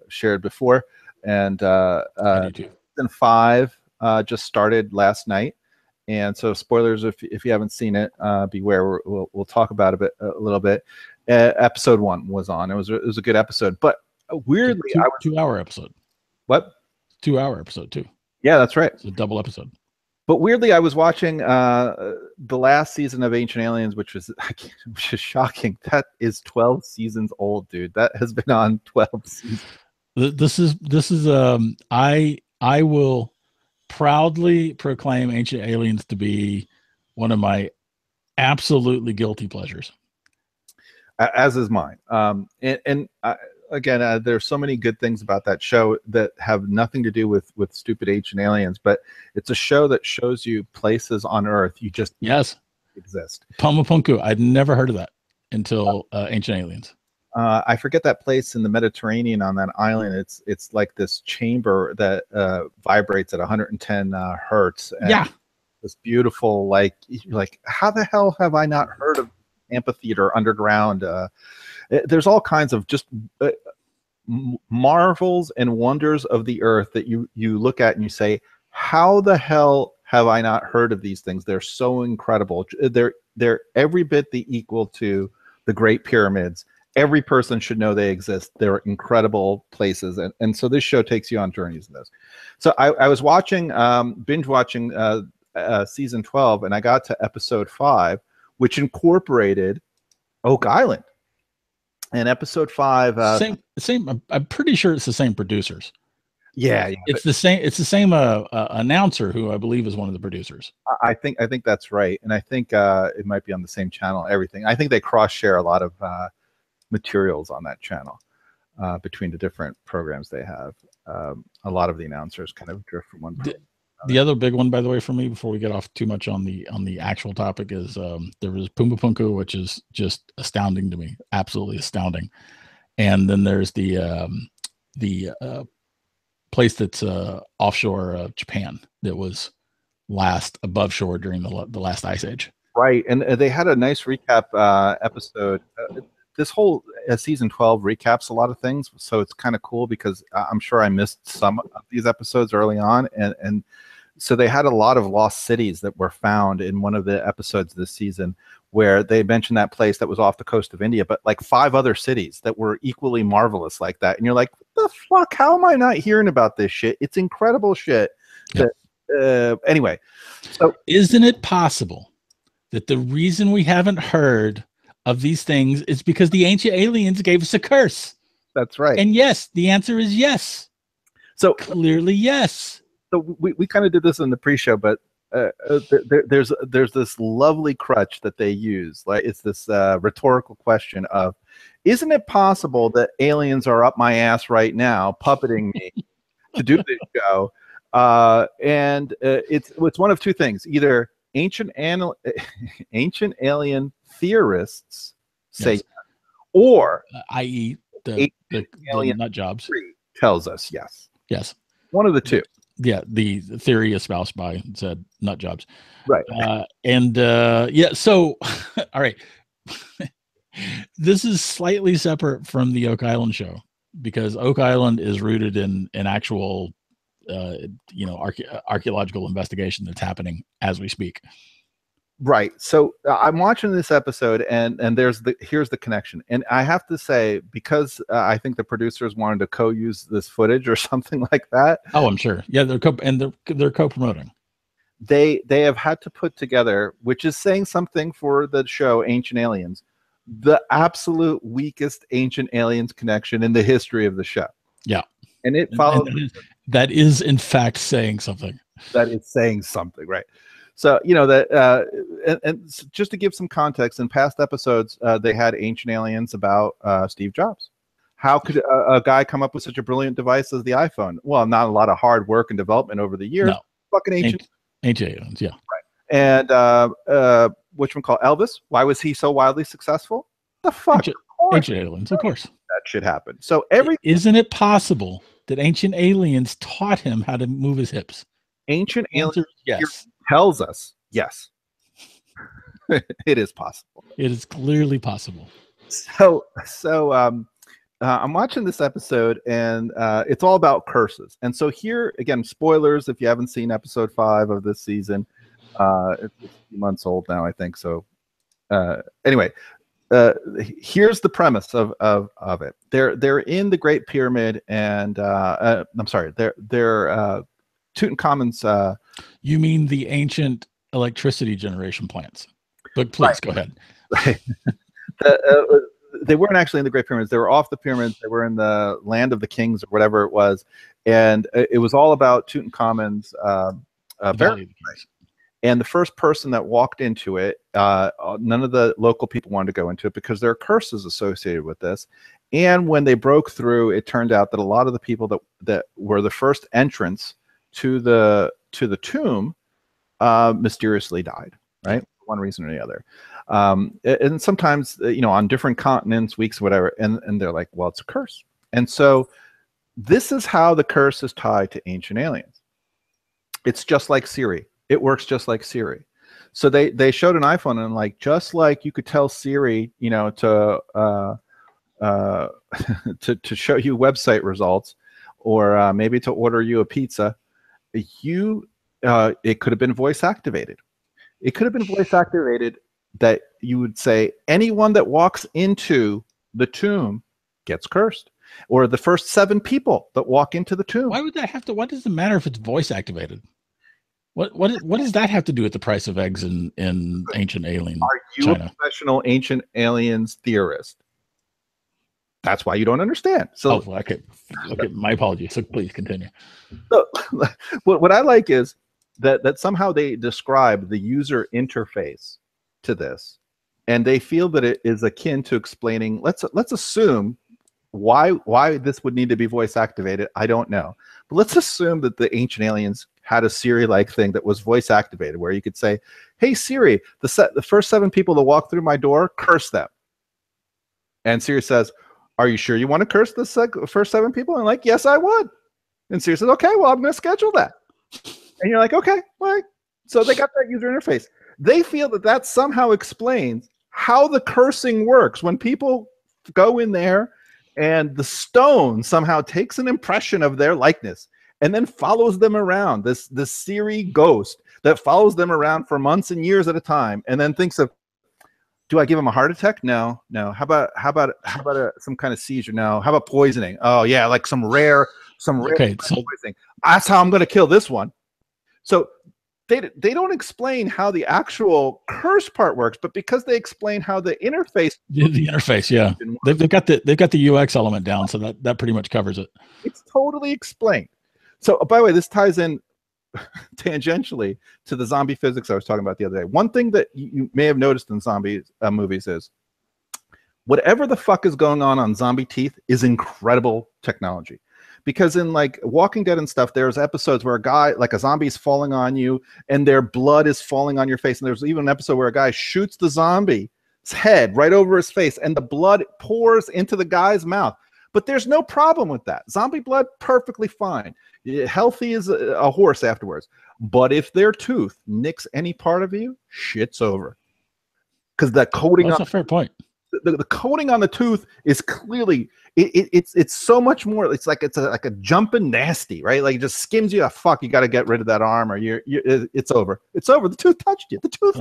shared before, and season 5 just started last night, and so spoilers if you haven't seen it, beware. We'll talk about it a little bit. Episode 1 was on. It was a good episode, but weirdly, 2-hour episode. What? 2-hour episode too. Yeah, that's right. It's a double episode. But weirdly, I was watching the last season of Ancient Aliens, which is shocking. That is 12 seasons old, dude. That has been on 12 seasons. This is I will proudly proclaim Ancient Aliens to be one of my absolutely guilty pleasures. As is mine. Again, there's so many good things about that show that have nothing to do with stupid Ancient Aliens, but it's a show that shows you places on Earth you just exist. Paumapunku. I'd never heard of that until Ancient Aliens. I forget that place in the Mediterranean on that island. It's like this chamber that vibrates at 110 hertz. And this beautiful, you're like, how the hell have I not heard of amphitheater underground? There's all kinds of just marvels and wonders of the earth that you look at and you say, how the hell have I not heard of these things? They're so incredible. They're every bit the equal to the Great Pyramids. Every person should know they exist. They're incredible places. And so this show takes you on journeys in those. So I was watching, binge watching season 12, and I got to episode 5, which incorporated Oak Island. And episode 5, same. I'm pretty sure it's the same producers. Yeah, it's the same. It's the same announcer who I believe is one of the producers. I think that's right, and I think it might be on the same channel. Everything. I think they cross share a lot of materials on that channel between the different programs they have. A lot of the announcers kind of drift from one. The other big one, by the way, for me, before we get off too much on the actual topic, is there was Puma Punku, which is just astounding to me, absolutely astounding. And then there's the place that's offshore Japan that was last above shore during the last ice age. Right, and they had a nice recap episode. This whole season 12 recaps a lot of things, so it's kind of cool because I'm sure I missed some of these episodes early on, and so they had a lot of lost cities that were found in one of the episodes this season, where they mentioned that place that was off the coast of India, but like 5 other cities that were equally marvelous like that. And you're like, what the fuck? How am I not hearing about this shit? It's incredible shit. Yep. Anyway, so isn't it possible that the reason we haven't heard of these things is because the ancient aliens gave us a curse? That's right. And yes, the answer is yes. So clearly, yes. So we kind of did this in the pre-show, but there's this lovely crutch that they use. Like, it's this rhetorical question of, isn't it possible that aliens are up my ass right now, puppeting me to do this show? And it's one of two things: either ancient alien theorists say, yes, or i.e. the alien nut jobs tells us yes. Yes. One of the two. Yeah, the theory espoused by said nut jobs. Right. Yeah, so all right. This is slightly separate from the Oak Island show, because Oak Island is rooted in an actual archaeological investigation that's happening as we speak. Right. So I'm watching this episode, and here's the connection. And I have to say, because I think the producers wanted to co-use this footage or something like that. Oh, I'm sure. Yeah, they're co-promoting. They have had to put together, which is saying something for the show Ancient Aliens, the absolute weakest Ancient Aliens connection in the history of the show. Yeah. And it follows. That is in fact saying something. That is saying something, right? So, that, and just to give some context, in past episodes, they had Ancient Aliens about Steve Jobs. How could a guy come up with such a brilliant device as the iPhone? Well, not a lot of hard work and development over the years. No. Fucking ancient aliens, yeah. Right. And whatchamacallit, Elvis, why was he so wildly successful? The fuck? Ancient aliens, of course. That should happen. So isn't it possible that ancient aliens taught him how to move his hips? Ancient aliens, yes, tells us yes. It is possible. It is clearly possible. So I'm watching this episode, and it's all about curses. And so here again, spoilers if you haven't seen episode 5 of this season. It's a few months old now, I think. So anyway, here's the premise of it. They're in the Great Pyramid, and I'm sorry, they're Tutankhamun's. You mean the ancient electricity generation plants? But please go ahead. Right. They weren't actually in the Great Pyramids. They were off the pyramids. They were in the land of the kings or whatever it was, and it was all about Tutankhamun's burial place. And the first person that walked into it, none of the local people wanted to go into it because there are curses associated with this. And when they broke through, it turned out that a lot of the people that were the first entrants to the tomb mysteriously died, right? For one reason or the other. And sometimes, on different continents, weeks, whatever, and they're like, well, it's a curse. And so this is how the curse is tied to ancient aliens. It's just like Siri. It works just like Siri. So they showed an iPhone, and just like you could tell Siri, to to show you website results, or maybe to order you a pizza, it could have been voice activated. It could have been voice activated that you would say anyone that walks into the tomb gets cursed, or the first 7 people that walk into the tomb. Why would that have to? What does it matter if it's voice activated? What does that have to do with the price of eggs in ancient alien Are you China? a professional ancient aliens theorist? That's why you don't understand. So, okay, my apologies. So please continue. So, what I like is that somehow they describe the user interface to this, and they feel that it is akin to explaining. Let's assume why this would need to be voice activated. I don't know, but let's assume that the ancient aliens had a Siri-like thing that was voice activated, where you could say, "Hey Siri, the first 7 people that walk through my door, curse them." And Siri says, "Are you sure you want to curse the first 7 people?" And like, "Yes, I would." And Siri says, "Okay, well, I'm going to schedule that." And you're like, "Okay, all right." So they got that user interface. They feel that somehow explains how the cursing works. When people go in there and the stone somehow takes an impression of their likeness and then follows them around, this Siri ghost that follows them around for months and years at a time, and then thinks of, do I give him a heart attack? No. How about some kind of seizure? No. How about poisoning? Oh yeah, like some rare Okay, so poisoning. That's how I'm going to kill this one. So they don't explain how the actual curse part works, but because they explain how the interface, the interface, yeah, they've got the UX element down, so that pretty much covers it. It's totally explained. So, by the way, this ties in tangentially to the zombie physics I was talking about the other day. One thing that you may have noticed in zombie movies is whatever the fuck is going on zombie teeth is incredible technology. Because in like Walking Dead and stuff, there's episodes where a guy, like a zombie, is falling on you and their blood is falling on your face. And there's even an episode where a guy shoots the zombie's head right over his face and the blood pours into the guy's mouth. But there's no problem with that. Zombie blood, perfectly fine. Healthy as a horse afterwards. But if their tooth nicks any part of you, shit's over. Because that coating, that's a fair point. The coating on the tooth is clearly it's so much more. It's like a jumping nasty, right? Like it just skims you. Fuck, you got to get rid of that arm, or it's over. It's over. The tooth touched you. The tooth.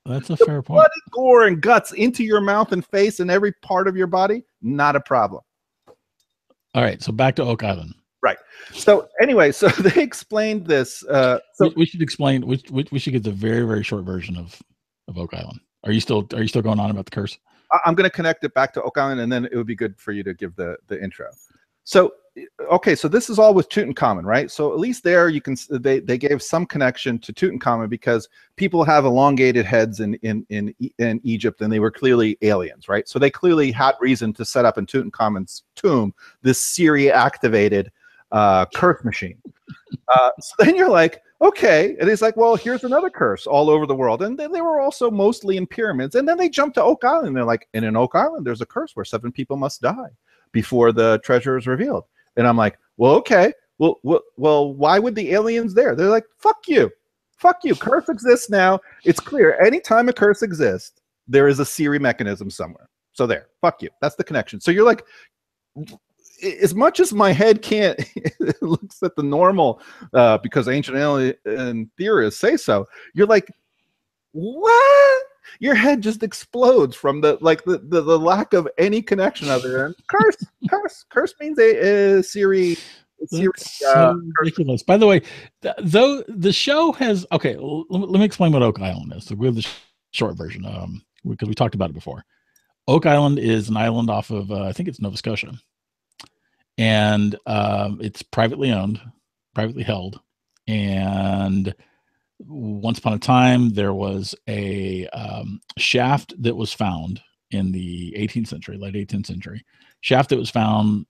That's a fair point. Blood and gore and guts into your mouth and face and every part of your body, not a problem. All right, so back to Oak Island. Right. So anyway, so they explained this. So we should explain. We should get the very, very short version of Oak Island. Are you still going on about the curse? I'm going to connect it back to Oak Island, and then it would be good for you to give the intro. So, okay, so this is all with Tutankhamun, right? So at least there you can they gave some connection to Tutankhamun because people have elongated heads in Egypt, and they were clearly aliens, right? So they clearly had reason to set up in Tutankhamun's tomb this Siri activated curse machine. So then you're like, okay, and it's like, well, here's another curse all over the world, and then they were also mostly in pyramids, and then they jump to Oak Island. And they're like, and in Oak Island, there's a curse where 7 people must die before the treasure is revealed. And I'm like, well, okay, well, why would the aliens there? They're like, fuck you, curse exists now. It's clear. Anytime a curse exists, there is a Siri mechanism somewhere. So there, fuck you. That's the connection. So you're like, as much as my head can't looks at the normal because ancient alien theorists say so, you're like, what? Your head just explodes from the lack of any connection other than curse means a Siri. So ridiculous. By the way, though the show has let me explain what Oak Island is. So we have the short version because we talked about it before. Oak Island is an island off of I think it's Nova Scotia. And it's privately owned, privately held. And once upon a time, there was a shaft that was found in the 18th century, late 18th century. Shaft that was found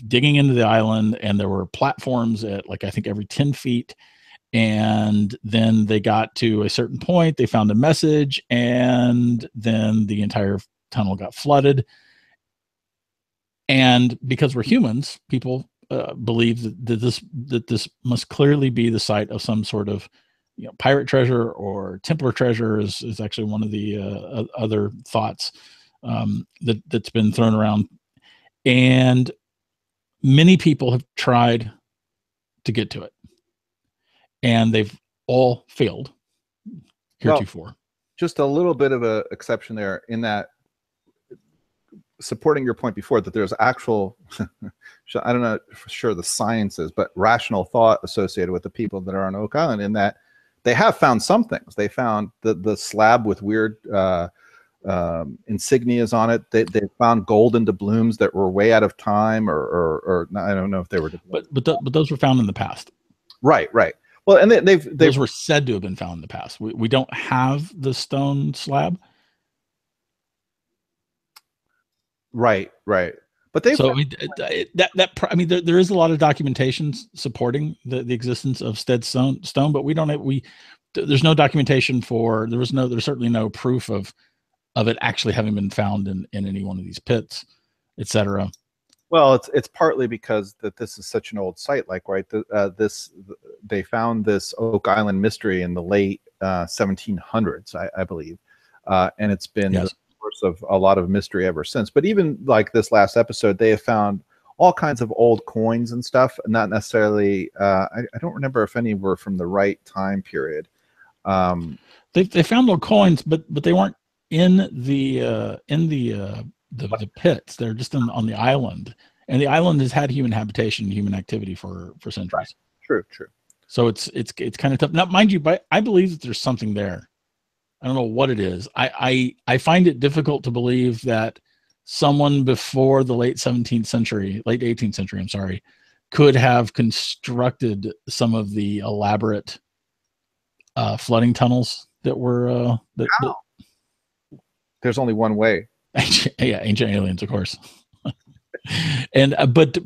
digging into the island, and there were platforms at I think every 10 feet. And then they got to a certain point, they found a message, and then the entire tunnel got flooded. And because we're humans, people believe that this must clearly be the site of some sort of pirate treasure or Templar treasure is actually one of the other thoughts. that's been thrown around, and many people have tried to get to it, and they've all failed heretofore. Well, just a little bit of an exception there in that, supporting your point before, that there's actual, I don't know for sure the science is, but rational thought associated with the people that are on Oak Island, in that they have found some things. They found the slab with weird insignias on it. They found golden doubloons that were way out of time, or I don't know if they were. But those were found in the past. Right. Well, and those were said to have been found in the past. We don't have the stone slab. Right. But they, so I mean, there is a lot of documentation supporting the existence of Stead stone, but we don't have, there's no documentation for, there's certainly no proof of it actually having been found in any one of these pits, etc. Well, it's partly because that this is such an old site, like, right, they found this Oak Island mystery in the late 1700s, I believe, and it's been the source of a lot of mystery ever since. But even like this last episode, they have found all kinds of old coins and stuff, not necessarily, I don't remember if any were from the right time period. They found old coins, but they weren't in the pits. They're just on the island, and the island has had human habitation, human activity for centuries. Right. True. So it's kind of tough. Now, mind you, but I believe that there's something there. I don't know what it is. I find it difficult to believe that someone before the late 18th century, I'm sorry, could have constructed some of the elaborate flooding tunnels that were there's only one way. Yeah, ancient aliens, of course. And but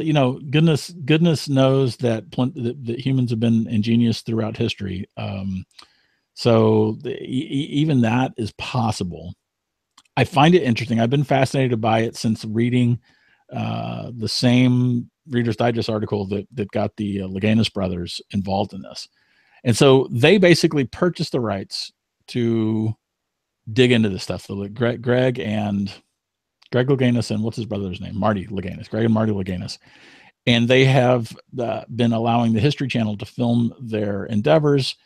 you know, goodness knows that humans have been ingenious throughout history. So even that is possible. I find it interesting. I've been fascinated by it since reading the same Reader's Digest article that got the Leganis brothers involved in this. And so they basically purchased the rights to dig into this stuff. Greg Louganis and what's his brother's name? Marty Louganis. Greg and Marty Louganis. And they have been allowing the History Channel to film their endeavors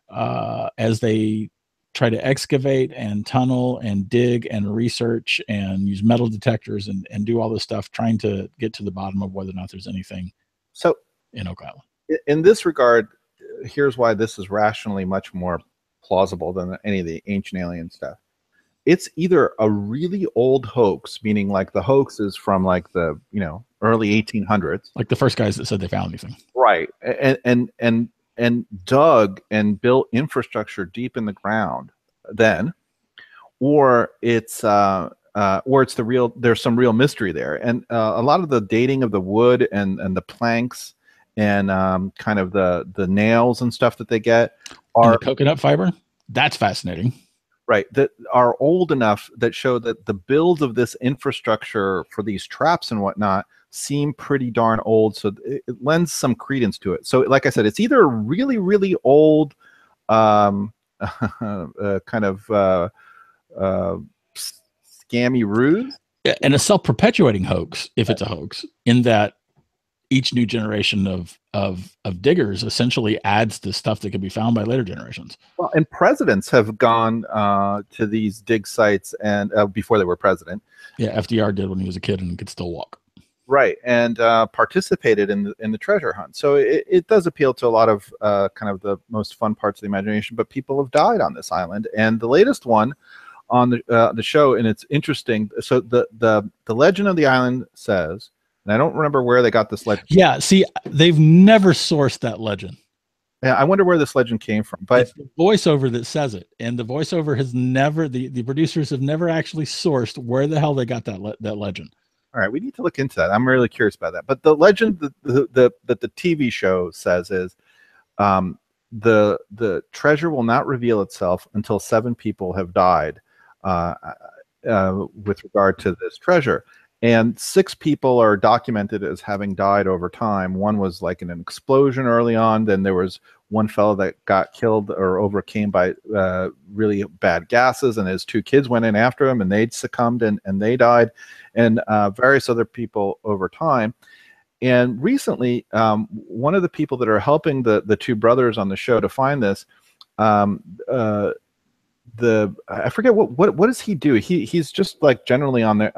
as they try to excavate and tunnel and dig and research and use metal detectors and do all this stuff, trying to get to the bottom of whether or not there's anything in Oak Island. In this regard, here's why this is rationally much more plausible than any of the ancient alien stuff. It's either a really old hoax, meaning like the hoax is from like the early 1800s, like the first guys that said they found anything, right? And dug and built infrastructure deep in the ground then, or it's the real. There's some real mystery there, and a lot of the dating of the wood and the planks and kind of the nails and stuff that they get are and the coconut fiber. That's fascinating. Right, that are old enough that show that the build of this infrastructure for these traps and whatnot seem pretty darn old. So it lends some credence to it. So like I said, it's either a really, really old kind of scammy ruse. And a self-perpetuating hoax, if it's a hoax, in that each new generation of diggers essentially adds to stuff that can be found by later generations. Well, and presidents have gone to these dig sites and before they were president. Yeah, FDR did when he was a kid and could still walk. Right, and participated in the treasure hunt. So it does appeal to a lot of kind of the most fun parts of the imagination. But people have died on this island, and the latest one on the show, and it's interesting. So the legend of the island says. And I don't remember where they got this legend. Yeah, see, they've never sourced that legend. Yeah, I wonder where this legend came from. But it's the voiceover that says it, and the voiceover has never. The producers have never actually sourced where the hell they got that legend. All right, we need to look into that. I'm really curious about that. But the legend that the TV show says is, the treasure will not reveal itself until 7 people have died with regard to this treasure. And 6 people are documented as having died over time. One was like in an explosion early on. Then there was one fellow that got killed or overcame by really bad gases, and his 2 kids went in after him, and they succumbed and they died, and various other people over time. And recently, one of the people that are helping the 2 brothers on the show to find this, I forget what does he do? He's just like generally on the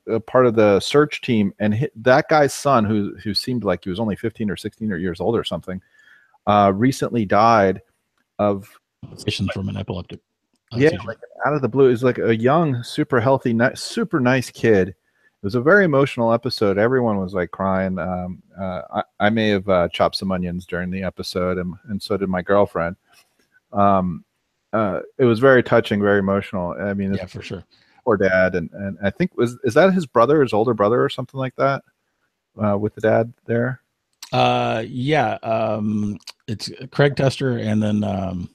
a part of the search team, and that guy's son, who seemed like he was only 15 or 16 years old or something, recently died of from an epileptic. Yeah, like out of the blue. He's like a young, super healthy, super nice kid. It was a very emotional episode. Everyone was like crying. I may have chopped some onions during the episode, and so did my girlfriend. It was very touching, very emotional. I mean, yeah, for sure. Poor dad, and I think is that his brother, his older brother, or something like that, with the dad there. Yeah, it's Craig Tester, and then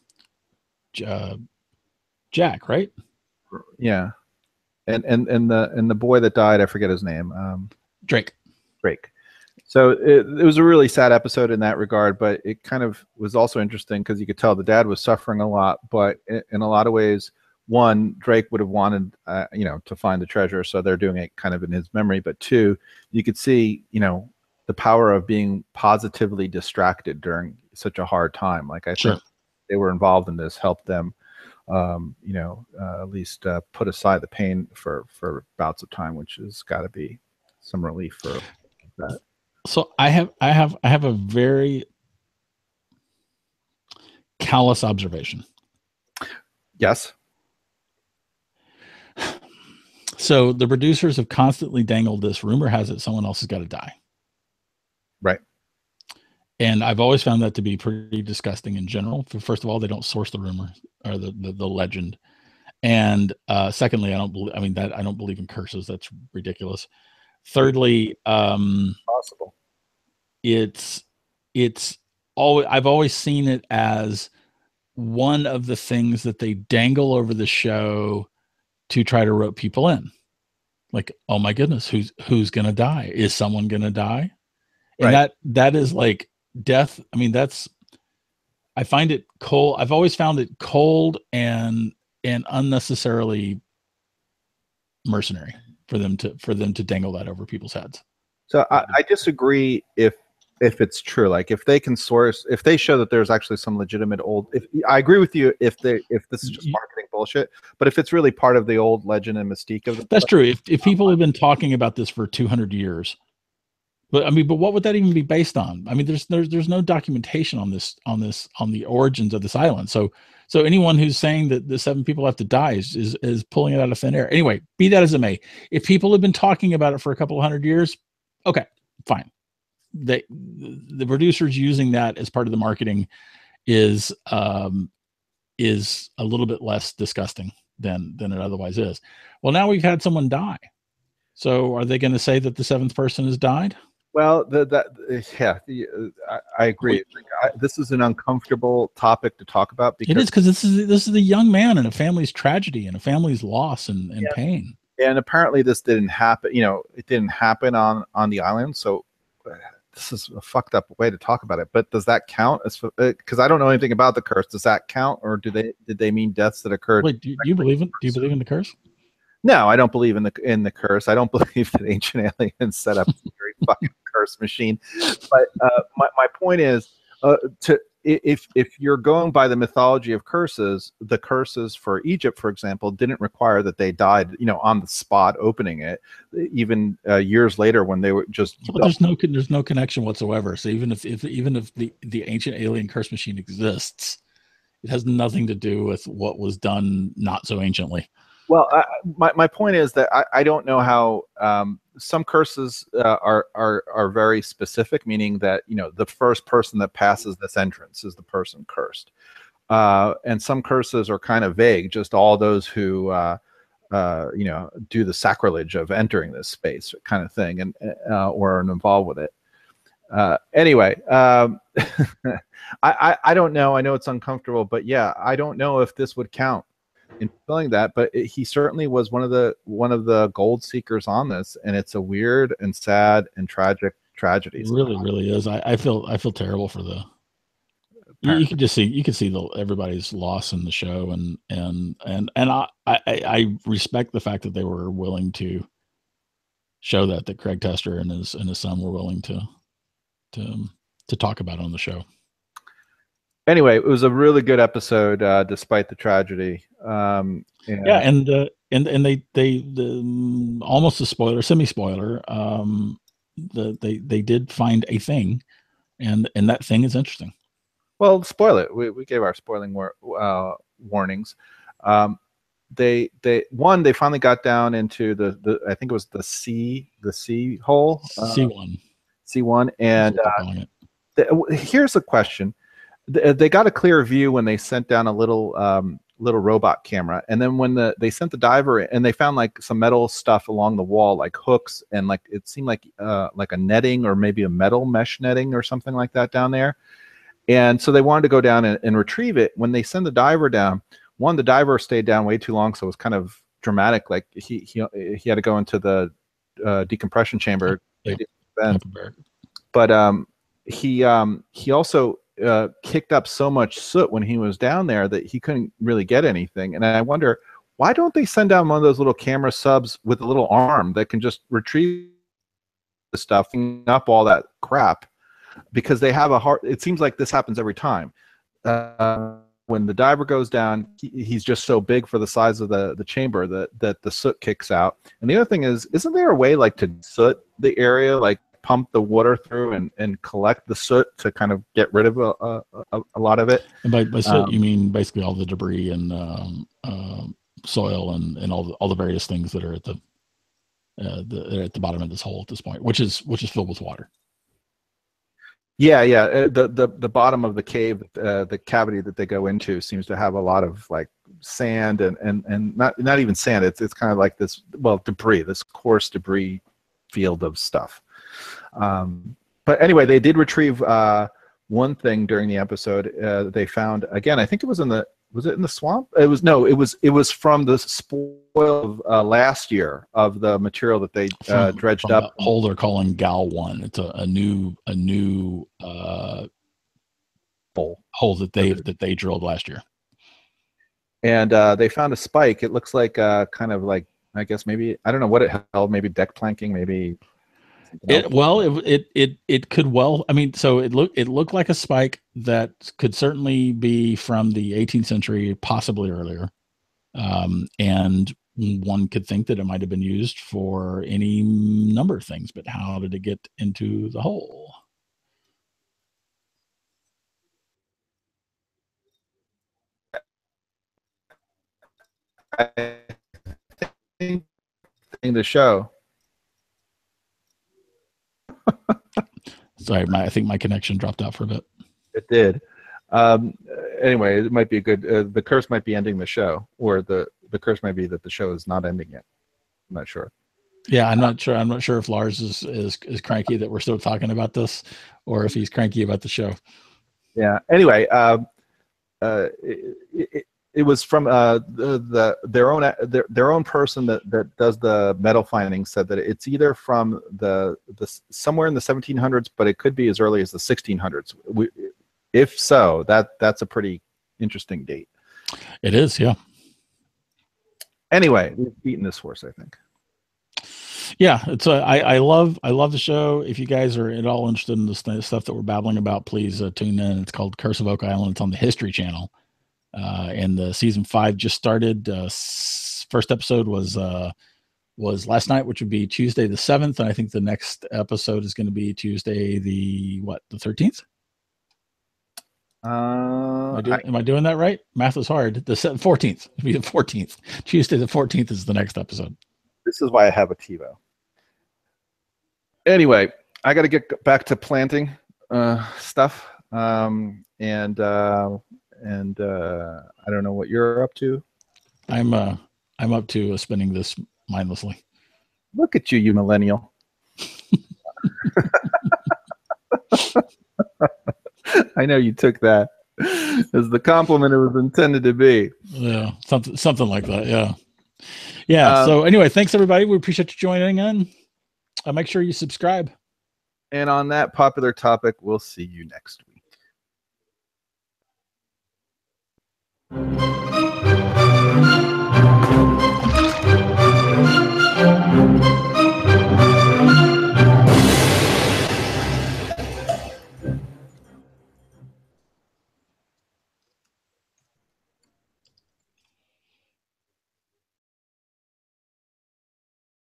Jack, right? Yeah, and the boy that died, I forget his name. Drake. So it was a really sad episode in that regard, but it kind of was also interesting because you could tell the dad was suffering a lot, but in a lot of ways, one, Drake would have wanted, to find the treasure, so they're doing it kind of in his memory. But 2, you could see, the power of being positively distracted during such a hard time. Like I think they were involved in this, helped them, at least put aside the pain for bouts of time, which has got to be some relief for that. So I have a very callous observation. Yes. So the producers have constantly dangled this. Rumor has it someone else has got to die. Right. And I've always found that to be pretty disgusting in general. First of all, they don't source the rumor or the legend. And secondly, I don't believe in curses. That's ridiculous. Thirdly, possible. I've always seen it as one of the things that they dangle over the show to try to rope people in. Like, oh my goodness, who's gonna die? Is someone gonna die? And that is like death. I mean, I find it cold. I've always found it cold and unnecessarily mercenary for them to dangle that over people's heads. So I disagree if it's true. Like if they can source, if they show that there's actually some legitimate I agree with you if this is just marketing bullshit, but if it's really part of the old legend and mystique of that's true. If people have been talking about this for 200 years, but what would that even be based on? I mean, there's no documentation on the origins of this island. So anyone who's saying that the 7 people have to die is pulling it out of thin air. Anyway, be that as it may, if people have been talking about it for a couple of 100 years, okay, fine. The producers using that as part of the marketing is a little bit less disgusting than it otherwise is. Well, now we've had someone die. So are they going to say that the 7th person has died? Well, I agree. This is an uncomfortable topic to talk about because it is, because this is a young man and a family's tragedy and a family's loss and pain. And apparently this didn't happen. It didn't happen on the island. So this is a fucked up way to talk about it. But does that count? Because I don't know anything about the curse. Does that count, or did they mean deaths that occurred? Wait, do you believe in the curse? No, I don't believe in the curse. I don't believe that ancient aliens set up a very fucking curse machine. But my point is, if you're going by the mythology of curses, the curses for Egypt, for example, didn't require that they died, on the spot opening it. Even years later, when they were just there's no connection whatsoever. So even if the ancient alien curse machine exists, it has nothing to do with what was done not so anciently. Well, my point is that I don't know how some curses are very specific, meaning that the first person that passes this entrance is the person cursed, and some curses are kind of vague, just all those who do the sacrilege of entering this space kind of thing, and or are involved with it. Anyway, I don't know. I know it's uncomfortable, but yeah, I don't know if this would count in feeling that, but he certainly was one of the gold seekers on this, and it's a weird and sad and tragic tragedy. It really is. I feel terrible for the You can just see, everybody's loss in the show, and I respect the fact that they were willing to show that Craig Tester and his son were willing to talk about it on the show. Anyway, it was a really good episode, despite the tragedy. And they almost a spoiler, semi-spoiler. They did find a thing, and that thing is interesting. Well, spoil it. We gave our spoiling warnings. They finally got down into the I think it was the C hole, C1, and here's a question. They got a clear view when they sent down a little robot camera, and then when they sent the diver in, and they found like some metal stuff along the wall, like hooks, and like it seemed like a netting or maybe a metal mesh netting or something like that down there. And so they wanted to go down and retrieve it. When they send the diver down, the diver stayed down way too long, so it was kind of dramatic. Like he had to go into the decompression chamber. Yeah. But he also kicked up so much soot when he was down there that he couldn't really get anything. And I wonder, why don't they send down one of those little camera subs with a little arm that can just retrieve the stuff, clean up all that crap? Because they have it seems like this happens every time. When the diver goes down, he's just so big for the size of the chamber that the soot kicks out. And the other thing is, isn't there a way like to soot the area, like pump the water through and collect the soot to kind of get rid of a lot of it? And by soot, you mean basically all the debris and soil and all the various things that are at the bottom of this hole at this point, which is filled with water. Yeah. The bottom of the cave, the cavity that they go into, seems to have a lot of like sand and not even sand. It's kind of like this, well, debris, this coarse debris field of stuff. But anyway, they did retrieve one thing during the episode. They found, again, I think it was in the swamp? It was from the spoil of last year of the material that they dredged from up. The hole they're calling Gal 1. It's a new hole that they drilled last year. And they found a spike. It looks like kind of like, I guess maybe, I don't know what it held, maybe deck planking, maybe. It could well. I mean, so it looked like a spike that could certainly be from the 18th century, possibly earlier, and one could think that it might have been used for any number of things. But how did it get into the hole? I think the show. Sorry, I think my connection dropped out for a bit. It did. Anyway, it might be a good. The curse might be ending the show, or the curse might be that the show is not ending yet. I'm not sure. Yeah, I'm not sure. I'm not sure if Lars is cranky that we're still talking about this, or if he's cranky about the show. Yeah. Anyway, it was from their own person that does the metal finding said that it's either from the somewhere in the 1700s, but it could be as early as the 1600s. If so, that's a pretty interesting date. It is, yeah. Anyway, we've beaten this horse, I think. Yeah, it's I love the show. If you guys are at all interested in the stuff that we're babbling about, please tune in. It's called Curse of Oak Island. It's on the History Channel. And the season 5 just started. First episode was last night, which would be Tuesday the 7th, and I think the next episode is going to be Tuesday the 13th. Am I doing that right? Math is hard. The 14th. It'll be the 14th. Tuesday the 14th is the next episode. This is why I have a TiVo. Anyway, I got to get back to planting stuff, and I don't know what you're up to. I'm up to spending this mindlessly. Look at you, you millennial. I know you took that as the compliment it was intended to be. Yeah, something like that. Yeah. So anyway, thanks everybody. We appreciate you joining in. Make sure you subscribe. And on that popular topic, we'll see you next week. you.